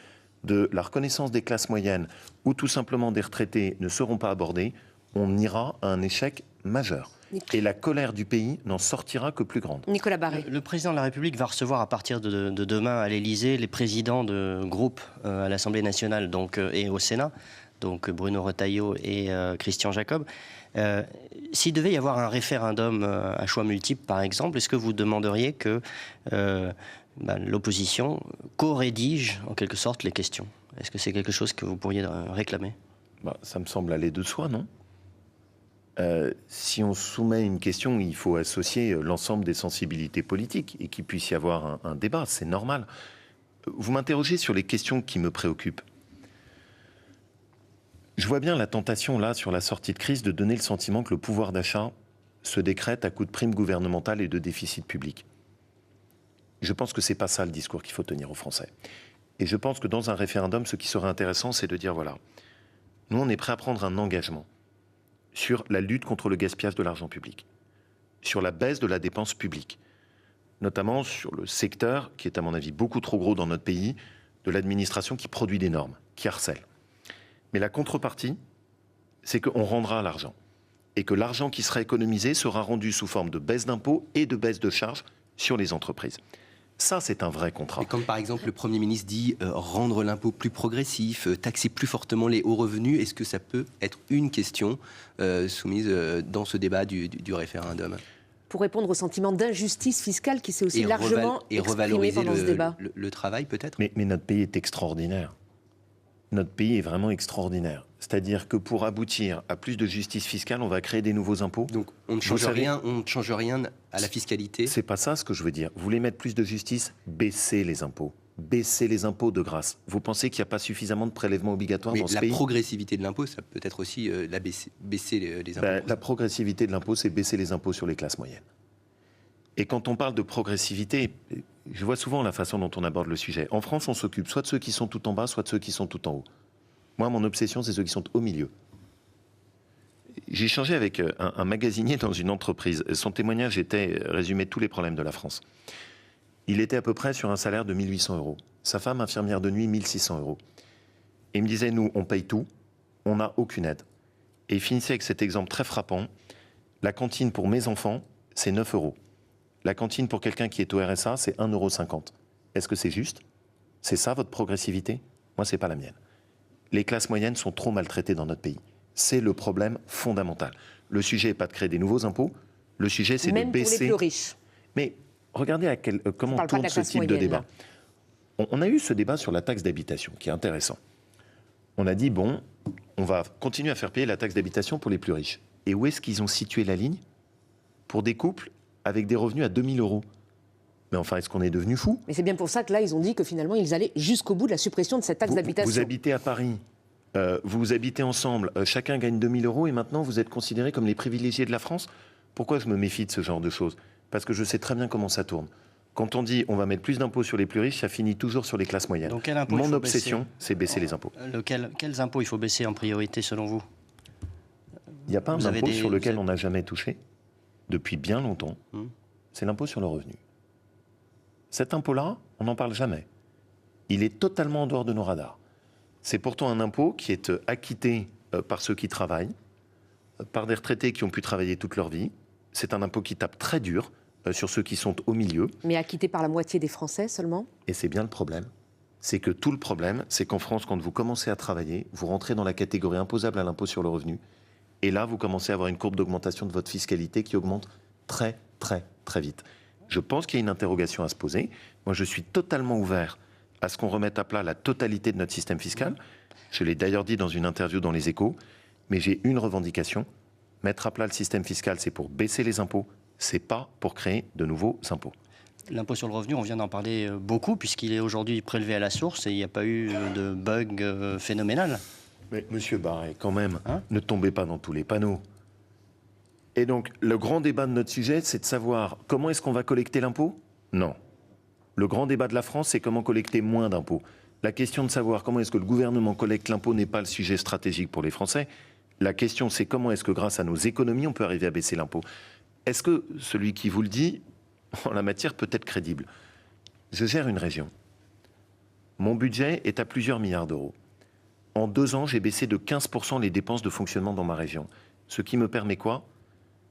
de la reconnaissance des classes moyennes ou tout simplement des retraités ne seront pas abordés, on ira à un échec majeur. Et la colère du pays n'en sortira que plus grande. Nicolas Barré. Le président de la République va recevoir à partir de demain à l'Élysée les présidents de groupes à l'Assemblée nationale et au Sénat, donc Bruno Retailleau et Christian Jacob. S'il devait y avoir un référendum à choix multiples, par exemple, est-ce que vous demanderiez que l'opposition co-rédige en quelque sorte les questions. Est-ce que c'est quelque chose que vous pourriez réclamer ? Ça me semble aller de soi, non ? Si on soumet une question, il faut associer l'ensemble des sensibilités politiques et qu'il puisse y avoir un débat, c'est normal. Vous m'interrogez sur les questions qui me préoccupent. Je vois bien la tentation, là, sur la sortie de crise, de donner le sentiment que le pouvoir d'achat se décrète à coup de primes gouvernementales et de déficit public. Je pense que c'est pas ça le discours qu'il faut tenir aux Français. Et je pense que dans un référendum, ce qui serait intéressant, c'est de dire, voilà, nous, on est prêt à prendre un engagement sur la lutte contre le gaspillage de l'argent public, sur la baisse de la dépense publique, notamment sur le secteur, qui est à mon avis beaucoup trop gros dans notre pays, de l'administration qui produit des normes, qui harcèle. Mais la contrepartie, c'est qu'on rendra l'argent. Et que l'argent qui sera économisé sera rendu sous forme de baisse d'impôts et de baisse de charges sur les entreprises. Ça, c'est un vrai contrat. Et comme par exemple le Premier ministre dit rendre l'impôt plus progressif, taxer plus fortement les hauts revenus, est-ce que ça peut être une question soumise dans ce débat du référendum ? Pour répondre au sentiment d'injustice fiscale qui s'est aussi largement exprimé pendant ce débat. Le travail peut-être ? Mais notre pays est extraordinaire. Notre pays est vraiment extraordinaire. C'est-à-dire que pour aboutir à plus de justice fiscale, on va créer des nouveaux impôts. Donc on ne change rien à la fiscalité. C'est pas ça ce que je veux dire. Vous voulez mettre plus de justice, baissez les impôts. Baissez les impôts de grâce. Vous pensez qu'il n'y a pas suffisamment de prélèvements obligatoires dans ce pays ? La progressivité de l'impôt, ça peut être aussi baisser les impôts. La progressivité de l'impôt, c'est baisser les impôts sur les classes moyennes. Et quand on parle de progressivité, je vois souvent la façon dont on aborde le sujet. En France, on s'occupe soit de ceux qui sont tout en bas, soit de ceux qui sont tout en haut. Moi, mon obsession, c'est ceux qui sont au milieu. J'ai échangé avec un magasinier dans une entreprise. Son témoignage était résumé tous les problèmes de la France. Il était à peu près sur un salaire de 1 800 €. Sa femme, infirmière de nuit, 1 600 €. Et il me disait, nous, on paye tout, on n'a aucune aide. Et il finissait avec cet exemple très frappant. La cantine pour mes enfants, c'est 9 €. La cantine pour quelqu'un qui est au RSA, c'est 1,50 €. Est-ce que c'est juste ? C'est ça votre progressivité ? Moi, c'est pas la mienne. Les classes moyennes sont trop maltraitées dans notre pays. C'est le problème fondamental. Le sujet n'est pas de créer des nouveaux impôts. Le sujet, c'est de baisser... Même pour les plus riches. Mais regardez comment tourne ce type de débat. On a eu ce débat sur la taxe d'habitation, qui est intéressant. On a dit, bon, on va continuer à faire payer la taxe d'habitation pour les plus riches. Et où est-ce qu'ils ont situé la ligne ? Pour des couples avec des revenus à 2 000 €. Mais enfin, est-ce qu'on est devenu fou ? Mais c'est bien pour ça que là, ils ont dit que finalement, ils allaient jusqu'au bout de la suppression de cette taxe d'habitation. Vous habitez à Paris, vous habitez ensemble, chacun gagne 2 000 € et maintenant vous êtes considérés comme les privilégiés de la France ? Pourquoi je me méfie de ce genre de choses ? Parce que je sais très bien comment ça tourne. Quand on dit on va mettre plus d'impôts sur les plus riches, ça finit toujours sur les classes moyennes. Donc, quel impôt Mon obsession, c'est baisser les impôts. Quels impôts il faut baisser en priorité selon vous ? Il n'y a pas un impôt sur lequel on n'a jamais touché depuis bien longtemps. C'est l'impôt sur le revenu. Cet impôt-là, on n'en parle jamais. Il est totalement en dehors de nos radars. C'est pourtant un impôt qui est acquitté par ceux qui travaillent, par des retraités qui ont pu travailler toute leur vie. C'est un impôt qui tape très dur sur ceux qui sont au milieu. Mais acquitté par la moitié des Français seulement ? Et c'est bien le problème. C'est que tout le problème, c'est qu'en France, quand vous commencez à travailler, vous rentrez dans la catégorie imposable à l'impôt sur le revenu. Et là, vous commencez à avoir une courbe d'augmentation de votre fiscalité qui augmente très, très, très vite. Je pense qu'il y a une interrogation à se poser. Moi, je suis totalement ouvert à ce qu'on remette à plat la totalité de notre système fiscal. Je l'ai d'ailleurs dit dans une interview dans Les Échos. Mais j'ai une revendication. Mettre à plat le système fiscal, c'est pour baisser les impôts. C'est pas pour créer de nouveaux impôts. L'impôt sur le revenu, on vient d'en parler beaucoup, puisqu'il est aujourd'hui prélevé à la source et il n'y a pas eu de bug phénoménal. Mais Monsieur Barret, quand même, ne tombez pas dans tous les panneaux. Et donc, le grand débat de notre sujet, c'est de savoir comment est-ce qu'on va collecter l'impôt ? Non. Le grand débat de la France, c'est comment collecter moins d'impôts. La question de savoir comment est-ce que le gouvernement collecte l'impôt n'est pas le sujet stratégique pour les Français. La question, c'est comment est-ce que grâce à nos économies, on peut arriver à baisser l'impôt. Est-ce que celui qui vous le dit, en la matière, peut être crédible ? Je gère une région. Mon budget est à plusieurs milliards d'euros. En 2 ans, j'ai baissé de 15% les dépenses de fonctionnement dans ma région. Ce qui me permet quoi ?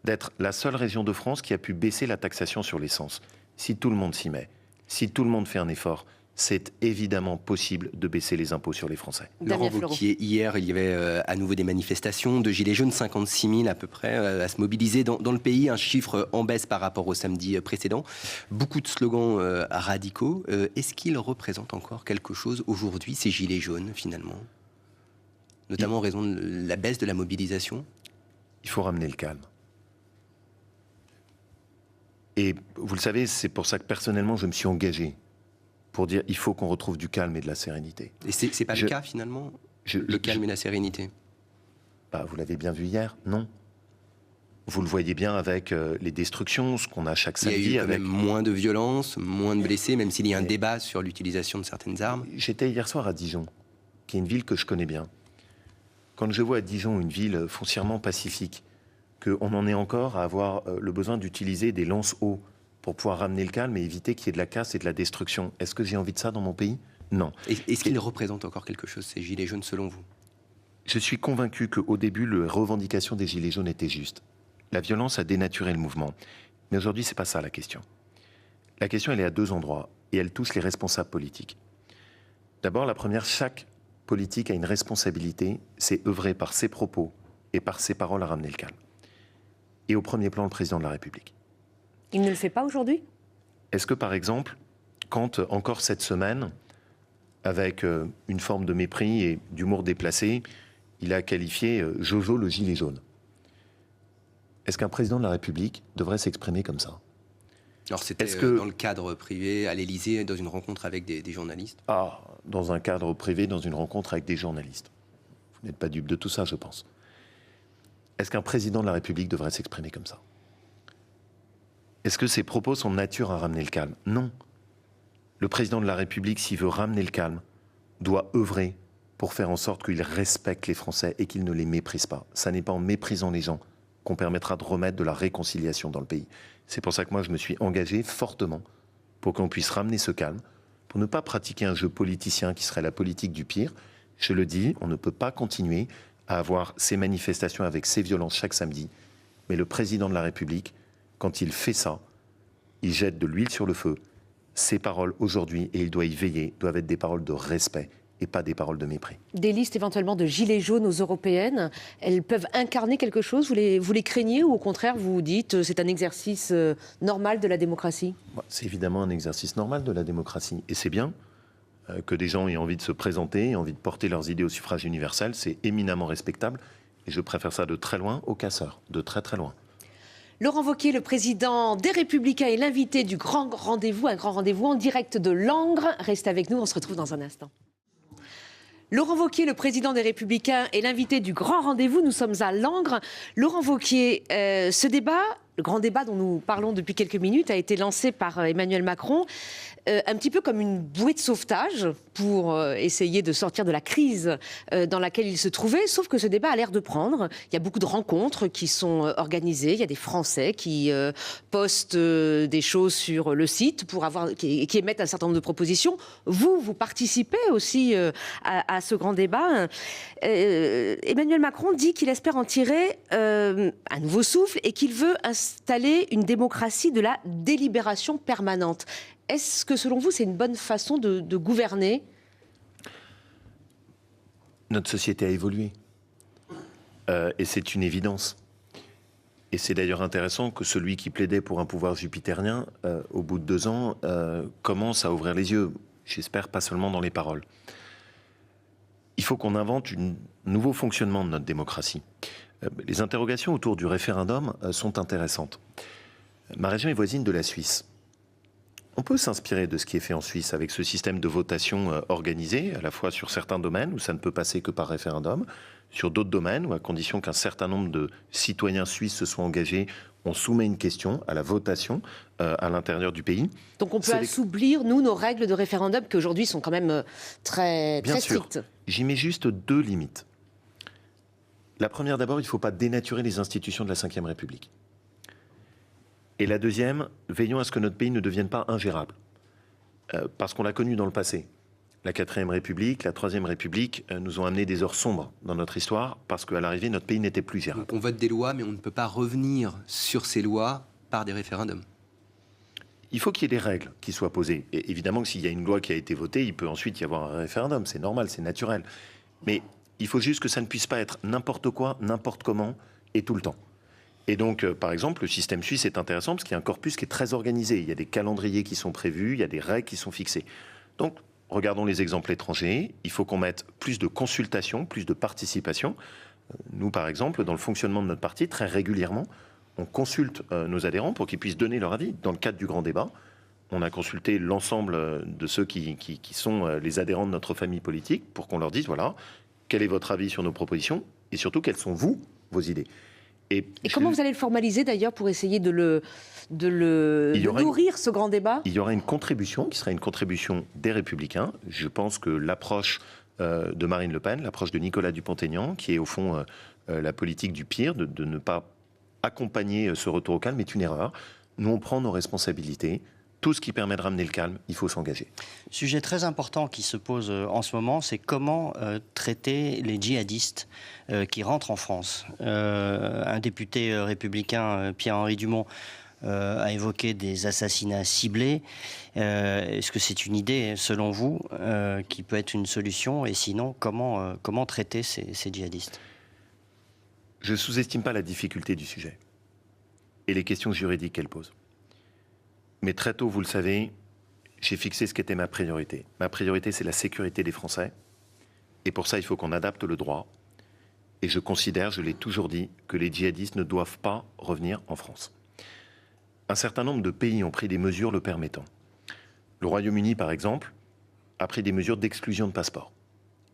D'être la seule région de France qui a pu baisser la taxation sur l'essence. Si tout le monde s'y met, si tout le monde fait un effort, c'est évidemment possible de baisser les impôts sur les Français. Laurent Damien Fleureau. Wauquiez, hier, il y avait à nouveau des manifestations de Gilets jaunes, 56 000 à peu près, à se mobiliser dans le pays, un chiffre en baisse par rapport au samedi précédent. Beaucoup de slogans radicaux. Est-ce qu'ils représentent encore quelque chose aujourd'hui, ces Gilets jaunes, finalement ? Notamment en raison de la baisse de la mobilisation ? Il faut ramener le calme. Et vous le savez, c'est pour ça que personnellement, je me suis engagé pour dire il faut qu'on retrouve du calme et de la sérénité. Et c'est pas le cas, finalement, le calme et la sérénité ? Bah, vous l'avez bien vu hier, non. Vous le voyez bien avec les destructions, ce qu'on a chaque samedi. Il y a eu quand avec même moins de violence, moins de blessés, même s'il y a un débat sur l'utilisation de certaines armes. J'étais hier soir à Dijon, qui est une ville que je connais bien. Quand je vois à Dijon une ville foncièrement pacifique, qu'on en est encore à avoir le besoin d'utiliser des lance-eau pour pouvoir ramener le calme et éviter qu'il y ait de la casse et de la destruction. Est-ce que j'ai envie de ça dans mon pays ? Non. Est-ce qu'ils représentent encore quelque chose, ces Gilets jaunes, selon vous ? Je suis convaincu qu'au début, les revendications des Gilets jaunes étaient justes. La violence a dénaturé le mouvement. Mais aujourd'hui, c'est pas ça la question. La question, elle est à deux endroits et elle touche les responsables politiques. D'abord, la première, chaque politique a une responsabilité, c'est œuvrer par ses propos et par ses paroles à ramener le calme. Et au premier plan, le président de la République. Il ne le fait pas aujourd'hui ? Est-ce que, par exemple, quand, encore cette semaine, avec une forme de mépris et d'humour déplacé, il a qualifié Jojo le gilet jaune. Est-ce qu'un président de la République devrait s'exprimer comme ça ? Alors c'était dans le cadre privé, à l'Élysée, dans une rencontre avec des journalistes. Ah, dans un cadre privé, dans une rencontre avec des journalistes. Vous n'êtes pas dupe de tout ça, je pense. Est-ce qu'un président de la République devrait s'exprimer comme ça ? Est-ce que ses propos sont de nature à ramener le calme ? Non. Le président de la République, s'il veut ramener le calme, doit œuvrer pour faire en sorte qu'il respecte les Français et qu'il ne les méprise pas. Ça n'est pas en méprisant les gens qu'on permettra de remettre de la réconciliation dans le pays. C'est pour ça que moi, je me suis engagé fortement pour qu'on puisse ramener ce calme, pour ne pas pratiquer un jeu politicien qui serait la politique du pire. Je le dis, on ne peut pas continuer à avoir ces manifestations avec ces violences chaque samedi. Mais le président de la République, quand il fait ça, il jette de l'huile sur le feu. Ses paroles aujourd'hui, et il doit y veiller, doivent être des paroles de respect et pas des paroles de mépris. Des listes éventuellement de gilets jaunes aux européennes, elles peuvent incarner quelque chose ? Vous les craignez ou au contraire vous vous dites c'est un exercice normal de la démocratie ? C'est évidemment un exercice normal de la démocratie. Et c'est bien que des gens aient envie de se présenter, aient envie de porter leurs idées au suffrage universel. C'est éminemment respectable. Et je préfère ça de très loin aux casseurs, de très très loin. Laurent Wauquiez, le président des Républicains, est l'invité du grand rendez-vous, un grand rendez-vous en direct de Langres. Restez avec nous, on se retrouve dans un instant. Laurent Wauquiez, le président des Républicains, est l'invité du grand rendez-vous. Nous sommes à Langres. Laurent Wauquiez, ce débat, le grand débat dont nous parlons depuis quelques minutes, a été lancé par Emmanuel Macron, un petit peu comme une bouée de sauvetage pour essayer de sortir de la crise dans laquelle il se trouvait. Sauf que ce débat a l'air de prendre. Il y a beaucoup de rencontres qui sont organisées. Il y a des Français qui postent des choses sur le site qui émettent un certain nombre de propositions. Vous participez aussi à ce grand débat. Emmanuel Macron dit qu'il espère en tirer un nouveau souffle et qu'il veut installer une démocratie de la délibération permanente. Est-ce que, selon vous, c'est une bonne façon de gouverner ? Notre société a évolué. Et c'est une évidence. Et c'est d'ailleurs intéressant que celui qui plaidait pour un pouvoir jupitérien, au bout de 2 ans, commence à ouvrir les yeux. J'espère pas seulement dans les paroles. Il faut qu'on invente un nouveau fonctionnement de notre démocratie. Les interrogations autour du référendum sont intéressantes. Ma région est voisine de la Suisse. On peut s'inspirer de ce qui est fait en Suisse avec ce système de votation organisé, à la fois sur certains domaines où ça ne peut passer que par référendum, sur d'autres domaines où, à condition qu'un certain nombre de citoyens suisses se soient engagés, on soumet une question à la votation à l'intérieur du pays. Donc on peut assouplir, nous, nos règles de référendum qui aujourd'hui sont quand même très strictes. J'y mets juste 2 limites. La première, d'abord, il ne faut pas dénaturer les institutions de la Ve République. Et la deuxième, veillons à ce que notre pays ne devienne pas ingérable. Parce qu'on l'a connu dans le passé. La 4e République, la 3e République nous ont amené des heures sombres dans notre histoire parce qu'à l'arrivée, notre pays n'était plus gérable. Donc on vote des lois, mais on ne peut pas revenir sur ces lois par des référendums. il faut qu'il y ait des règles qui soient posées. Et évidemment que s'il y a une loi qui a été votée, il peut ensuite y avoir un référendum. C'est normal, c'est naturel. Mais il faut juste que ça ne puisse pas être n'importe quoi, n'importe comment et tout le temps. Et donc, par exemple, le système suisse est intéressant parce qu'il y a un corpus qui est très organisé. Il y a des calendriers qui sont prévus, il y a des règles qui sont fixées. Donc, regardons les exemples étrangers. Il faut qu'on mette plus de consultation, plus de participation. Nous, par exemple, dans le fonctionnement de notre parti, très régulièrement, on consulte nos adhérents pour qu'ils puissent donner leur avis. Dans le cadre du grand débat, on a consulté l'ensemble de ceux qui sont les adhérents de notre famille politique pour qu'on leur dise, voilà, quel est votre avis sur nos propositions et surtout, quelles sont vos idées. Et comment vous allez le formaliser d'ailleurs pour essayer de nourrir ce grand débat? Il y aura une contribution qui sera une contribution des Républicains. Je pense que l'approche de Marine Le Pen, l'approche de Nicolas Dupont-Aignan, qui est au fond la politique du pire, de ne pas accompagner ce retour au calme, est une erreur. Nous, on prend nos responsabilités. Tout ce qui permet de ramener le calme, il faut s'engager. Sujet très important qui se pose en ce moment, c'est comment traiter les djihadistes qui rentrent en France. Un député républicain, Pierre-Henri Dumont, a évoqué des assassinats ciblés. Est-ce que c'est une idée, selon vous, qui peut être une solution? Et sinon, comment traiter ces djihadistes? Je ne sous-estime pas la difficulté du sujet et les questions juridiques qu'elle pose. Mais très tôt, vous le savez, j'ai fixé ce qu'était ma priorité. Ma priorité, c'est la sécurité des Français. Et pour ça, il faut qu'on adapte le droit. Et je considère, je l'ai toujours dit, que les djihadistes ne doivent pas revenir en France. Un certain nombre de pays ont pris des mesures le permettant. Le Royaume-Uni, par exemple, a pris des mesures d'exclusion de passeport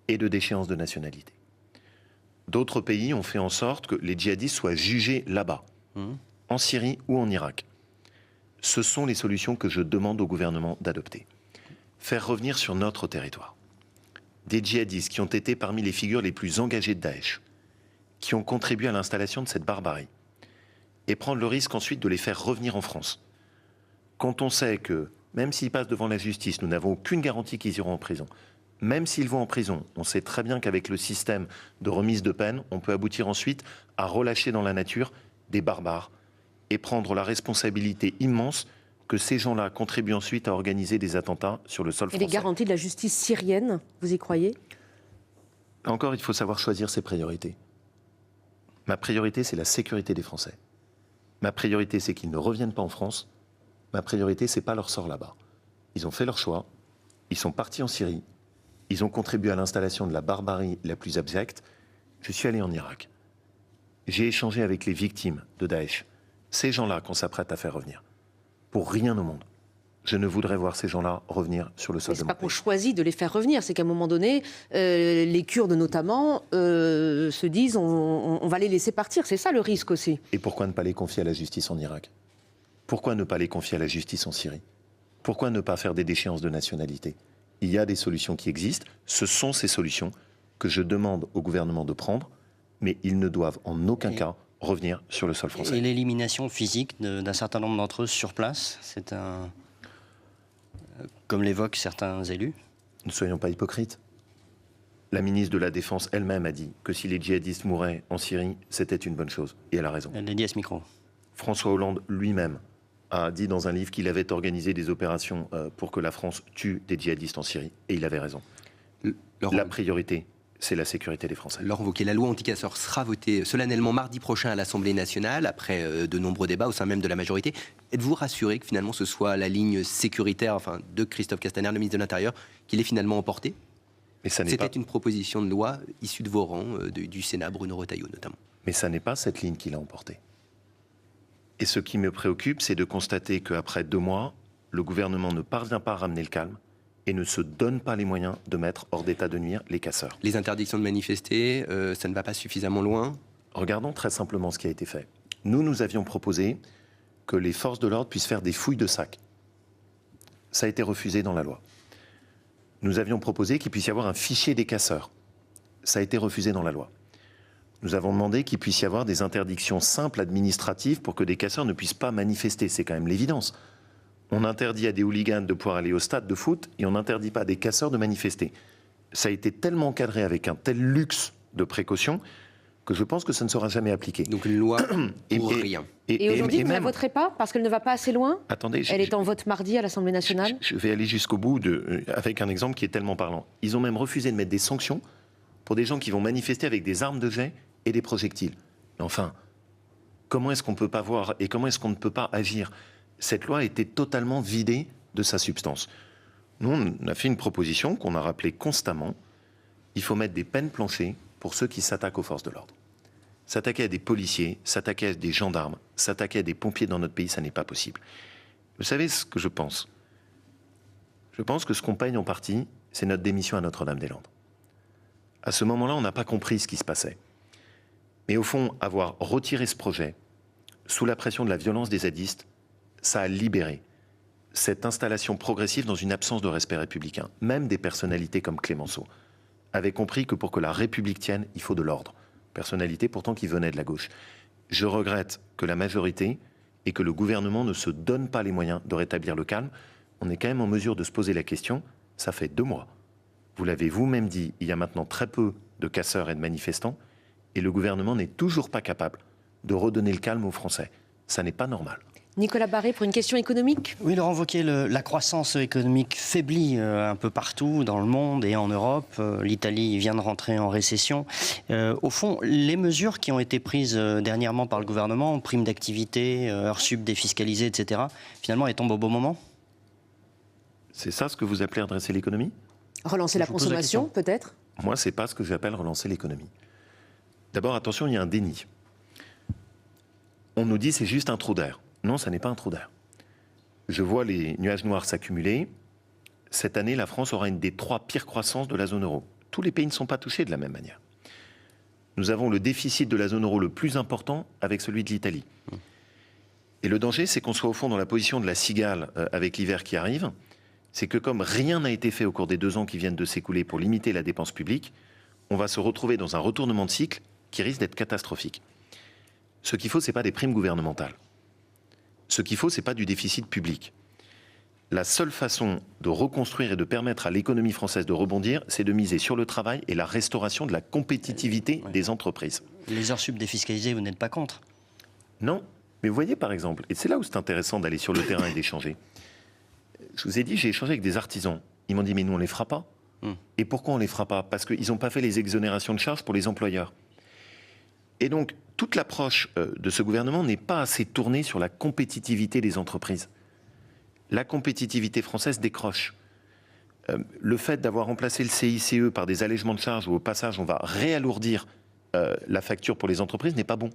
et de déchéance de nationalité. D'autres pays ont fait en sorte que les djihadistes soient jugés là-bas, en Syrie ou en Irak. Ce sont les solutions que je demande au gouvernement d'adopter. Faire revenir sur notre territoire des djihadistes qui ont été parmi les figures les plus engagées de Daesh, qui ont contribué à l'installation de cette barbarie, et prendre le risque ensuite de les faire revenir en France. Quand on sait que, même s'ils passent devant la justice, nous n'avons aucune garantie qu'ils iront en prison. Même s'ils vont en prison, on sait très bien qu'avec le système de remise de peine, on peut aboutir ensuite à relâcher dans la nature des barbares et prendre la responsabilité immense que ces gens-là contribuent ensuite à organiser des attentats sur le sol français. Et les garanties de la justice syrienne, vous y croyez? Encore, il faut savoir choisir ses priorités. Ma priorité, c'est la sécurité des Français. Ma priorité, c'est qu'ils ne reviennent pas en France. Ma priorité, c'est pas leur sort là-bas. Ils ont fait leur choix. Ils sont partis en Syrie. Ils ont contribué à l'installation de la barbarie la plus abjecte. Je suis allé en Irak. J'ai échangé avec les victimes de Daesh. Ces gens-là qu'on s'apprête à faire revenir. Pour rien au monde. Je ne voudrais voir ces gens-là revenir sur le sol de mon pays. C'est pas qu'on choisit de les faire revenir, c'est qu'à un moment donné, les Kurdes notamment se disent on va les laisser partir. C'est ça le risque aussi. Et pourquoi ne pas les confier à la justice en Irak? Pourquoi ne pas les confier à la justice en Syrie? Pourquoi ne pas faire des déchéances de nationalité? Il y a des solutions qui existent. Ce sont ces solutions que je demande au gouvernement de prendre, mais ils ne doivent en aucun cas revenir sur le sol français. Et l'élimination physique d'un certain nombre d'entre eux sur place, c'est un... comme l'évoquent certains élus? Ne soyons pas hypocrites. La ministre de la Défense elle-même a dit que si les djihadistes mouraient en Syrie, c'était une bonne chose. Et elle a raison. Elle l'a dit à ce micro. François Hollande lui-même a dit dans un livre qu'il avait organisé des opérations pour que la France tue des djihadistes en Syrie. Et il avait raison. La priorité, c'est la sécurité des Français. Laurent Wauquiez, la loi anti-casseurs sera votée solennellement mardi prochain à l'Assemblée nationale, après de nombreux débats au sein même de la majorité. Êtes-vous rassuré que finalement ce soit la ligne sécuritaire de Christophe Castaner, le ministre de l'Intérieur, qui l'ait finalement emporté? C'était une proposition de loi issue de vos rangs, du Sénat, Bruno Retailleau notamment. Mais ça n'est pas cette ligne qui l'a emporté. Et ce qui me préoccupe, c'est de constater qu'après 2 mois, le gouvernement ne parvient pas à ramener le calme et ne se donne pas les moyens de mettre hors d'état de nuire les casseurs. Les interdictions de manifester, ça ne va pas suffisamment loin? Regardons très simplement ce qui a été fait. Nous avions proposé que les forces de l'ordre puissent faire des fouilles de sacs. Ça a été refusé dans la loi. Nous avions proposé qu'il puisse y avoir un fichier des casseurs. Ça a été refusé dans la loi. Nous avons demandé qu'il puisse y avoir des interdictions simples administratives pour que des casseurs ne puissent pas manifester. C'est quand même l'évidence. On interdit à des hooligans de pouvoir aller au stade de foot et on n'interdit pas à des casseurs de manifester. Ça a été tellement encadré avec un tel luxe de précaution que je pense que ça ne sera jamais appliqué. Donc une loi pour rien. Et aujourd'hui, vous ne la même, voterez pas parce qu'elle ne va pas assez loin? attendez, Elle est en vote mardi à l'Assemblée nationale. je vais aller jusqu'au bout avec un exemple qui est tellement parlant. Ils ont même refusé de mettre des sanctions pour des gens qui vont manifester avec des armes de jet et des projectiles. Mais enfin, comment est-ce qu'on ne peut pas voir et comment est-ce qu'on ne peut pas agir? Cette loi a été totalement vidée de sa substance. Nous, on a fait une proposition qu'on a rappelée constamment. Il faut mettre des peines planchées pour ceux qui s'attaquent aux forces de l'ordre. S'attaquer à des policiers, s'attaquer à des gendarmes, s'attaquer à des pompiers dans notre pays, ça n'est pas possible. Vous savez ce que je pense? Je pense que ce qu'on paye en partie, c'est notre démission à Notre-Dame-des-Landes. À ce moment-là, on n'a pas compris ce qui se passait. Mais au fond, avoir retiré ce projet, sous la pression de la violence des zadistes, ça a libéré cette installation progressive dans une absence de respect républicain. Même des personnalités comme Clémenceau avaient compris que pour que la République tienne, il faut de l'ordre. Personnalité pourtant qui venait de la gauche. Je regrette que la majorité et que le gouvernement ne se donnent pas les moyens de rétablir le calme. On est quand même en mesure de se poser la question, ça fait 2 mois. Vous l'avez vous-même dit, il y a maintenant très peu de casseurs et de manifestants, et le gouvernement n'est toujours pas capable de redonner le calme aux Français. Ça n'est pas normal. Nicolas Barré, pour une question économique. Oui, Laurent Wauquiez, la croissance économique faiblit un peu partout dans le monde et en Europe. L'Italie vient de rentrer en récession. Au fond, les mesures qui ont été prises dernièrement par le gouvernement, primes d'activité, heures sup défiscalisées, etc., finalement, elles tombent au bon moment? C'est ça ce que vous appelez redresser l'économie? Relancer la Je vous pose la consommation, question. peut-être? Moi, c'est pas ce que j'appelle relancer l'économie. D'abord, attention, il y a un déni. On nous dit c'est juste un trou d'air. Non, ça n'est pas un trou d'air. Je vois les nuages noirs s'accumuler. Cette année, la France aura une des 3 pires croissances de la zone euro. Tous les pays ne sont pas touchés de la même manière. Nous avons le déficit de la zone euro le plus important avec celui de l'Italie. Et le danger, c'est qu'on soit au fond dans la position de la cigale avec l'hiver qui arrive. C'est que comme rien n'a été fait au cours des 2 ans qui viennent de s'écouler pour limiter la dépense publique, on va se retrouver dans un retournement de cycle qui risque d'être catastrophique. Ce qu'il faut, ce n'est pas des primes gouvernementales. Ce qu'il faut, ce n'est pas du déficit public. La seule façon de reconstruire et de permettre à l'économie française de rebondir, c'est de miser sur le travail et la restauration de la compétitivité des entreprises. Les heures sup défiscalisées, vous n'êtes pas contre? Non, mais vous voyez par exemple, et c'est là où c'est intéressant d'aller sur le terrain et d'échanger. Je vous ai dit, j'ai échangé avec des artisans. Ils m'ont dit, mais nous, on ne les fera pas. Et pourquoi on ne les fera pas? Parce qu'ils n'ont pas fait les exonérations de charges pour les employeurs. Et donc, toute l'approche de ce gouvernement n'est pas assez tournée sur la compétitivité des entreprises. La compétitivité française décroche. Le fait d'avoir remplacé le CICE par des allègements de charges où au passage on va réalourdir la facture pour les entreprises n'est pas bon.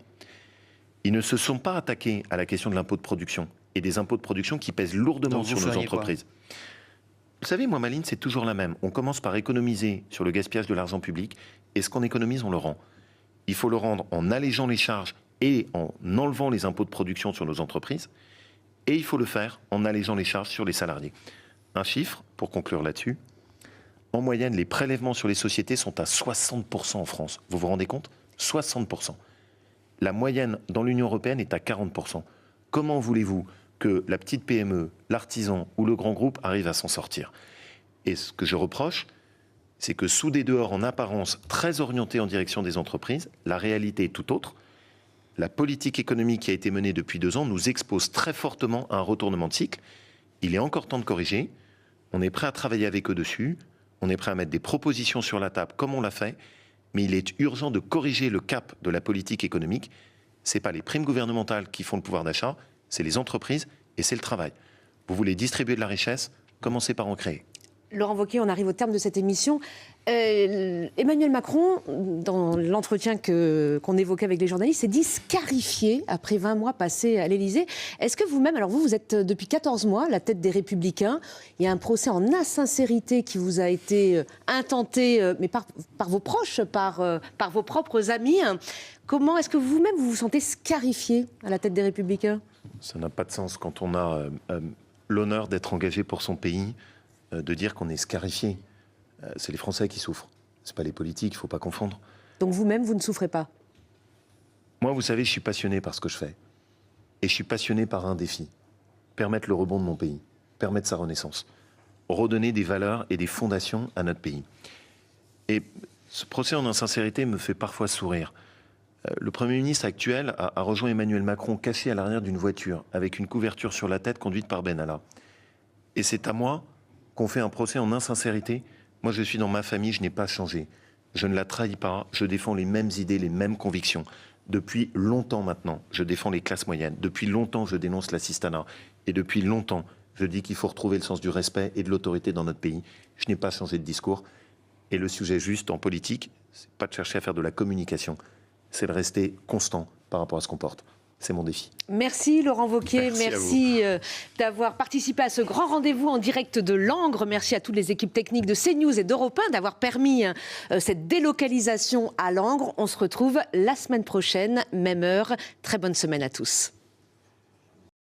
Ils ne se sont pas attaqués à la question de l'impôt de production et des impôts de production qui pèsent lourdement Donc sur nos entreprises. Vous savez, moi, ma ligne, c'est toujours la même. On commence par économiser sur le gaspillage de l'argent public et ce qu'on économise, on le rend. Il faut le rendre en allégeant les charges et en enlevant les impôts de production sur nos entreprises. Et il faut le faire en allégeant les charges sur les salariés. Un chiffre, pour conclure là-dessus. En moyenne, les prélèvements sur les sociétés sont à 60% en France. Vous vous rendez compte? 60%. La moyenne dans l'Union européenne est à 40%. Comment voulez-vous que la petite PME, l'artisan ou le grand groupe arrivent à s'en sortir? Et ce que je reproche, c'est que sous des dehors en apparence très orientés en direction des entreprises, la réalité est tout autre. La politique économique qui a été menée depuis 2 ans nous expose très fortement à un retournement de cycle. Il est encore temps de corriger. On est prêt à travailler avec eux dessus. On est prêt à mettre des propositions sur la table comme on l'a fait. Mais il est urgent de corriger le cap de la politique économique. Ce n'est pas les primes gouvernementales qui font le pouvoir d'achat, c'est les entreprises et c'est le travail. Vous voulez distribuer de la richesse, commencez par en créer. Laurent Wauquiez, on arrive au terme de cette émission. Emmanuel Macron, dans l'entretien qu'on évoquait avec les journalistes, s'est dit scarifié après 20 mois passés à l'Élysée. Est-ce que vous-même, alors vous êtes depuis 14 mois à la tête des Républicains, il y a un procès en insincérité qui vous a été intenté, mais par vos proches, par vos propres amis. Comment est-ce que vous-même vous sentez scarifié à la tête des Républicains? Ça n'a pas de sens quand on a l'honneur d'être engagé pour son pays, de dire qu'on est scarifié. C'est les Français qui souffrent. C'est pas les politiques, il ne faut pas confondre. Donc vous-même, vous ne souffrez pas? Moi, vous savez, je suis passionné par ce que je fais. Et je suis passionné par un défi. Permettre le rebond de mon pays. Permettre sa renaissance. Redonner des valeurs et des fondations à notre pays. Et ce procès en insincérité me fait parfois sourire. Le Premier ministre actuel a rejoint Emmanuel Macron caché à l'arrière d'une voiture, avec une couverture sur la tête conduite par Benalla. Et c'est à moi qu'on fait un procès en insincérité. Moi, je suis dans ma famille, je n'ai pas changé. Je ne la trahis pas, je défends les mêmes idées, les mêmes convictions. Depuis longtemps maintenant, je défends les classes moyennes. Depuis longtemps, je dénonce l'assistanat. Et depuis longtemps, je dis qu'il faut retrouver le sens du respect et de l'autorité dans notre pays. Je n'ai pas changé de discours. Et le sujet juste en politique, c'est pas de chercher à faire de la communication, c'est de rester constant par rapport à ce qu'on porte. C'est mon défi. Merci Laurent Wauquiez, merci d'avoir participé à ce grand rendez-vous en direct de Langres. Merci à toutes les équipes techniques de CNews et d'Europe 1 d'avoir permis cette délocalisation à Langres. On se retrouve la semaine prochaine, même heure. Très bonne semaine à tous.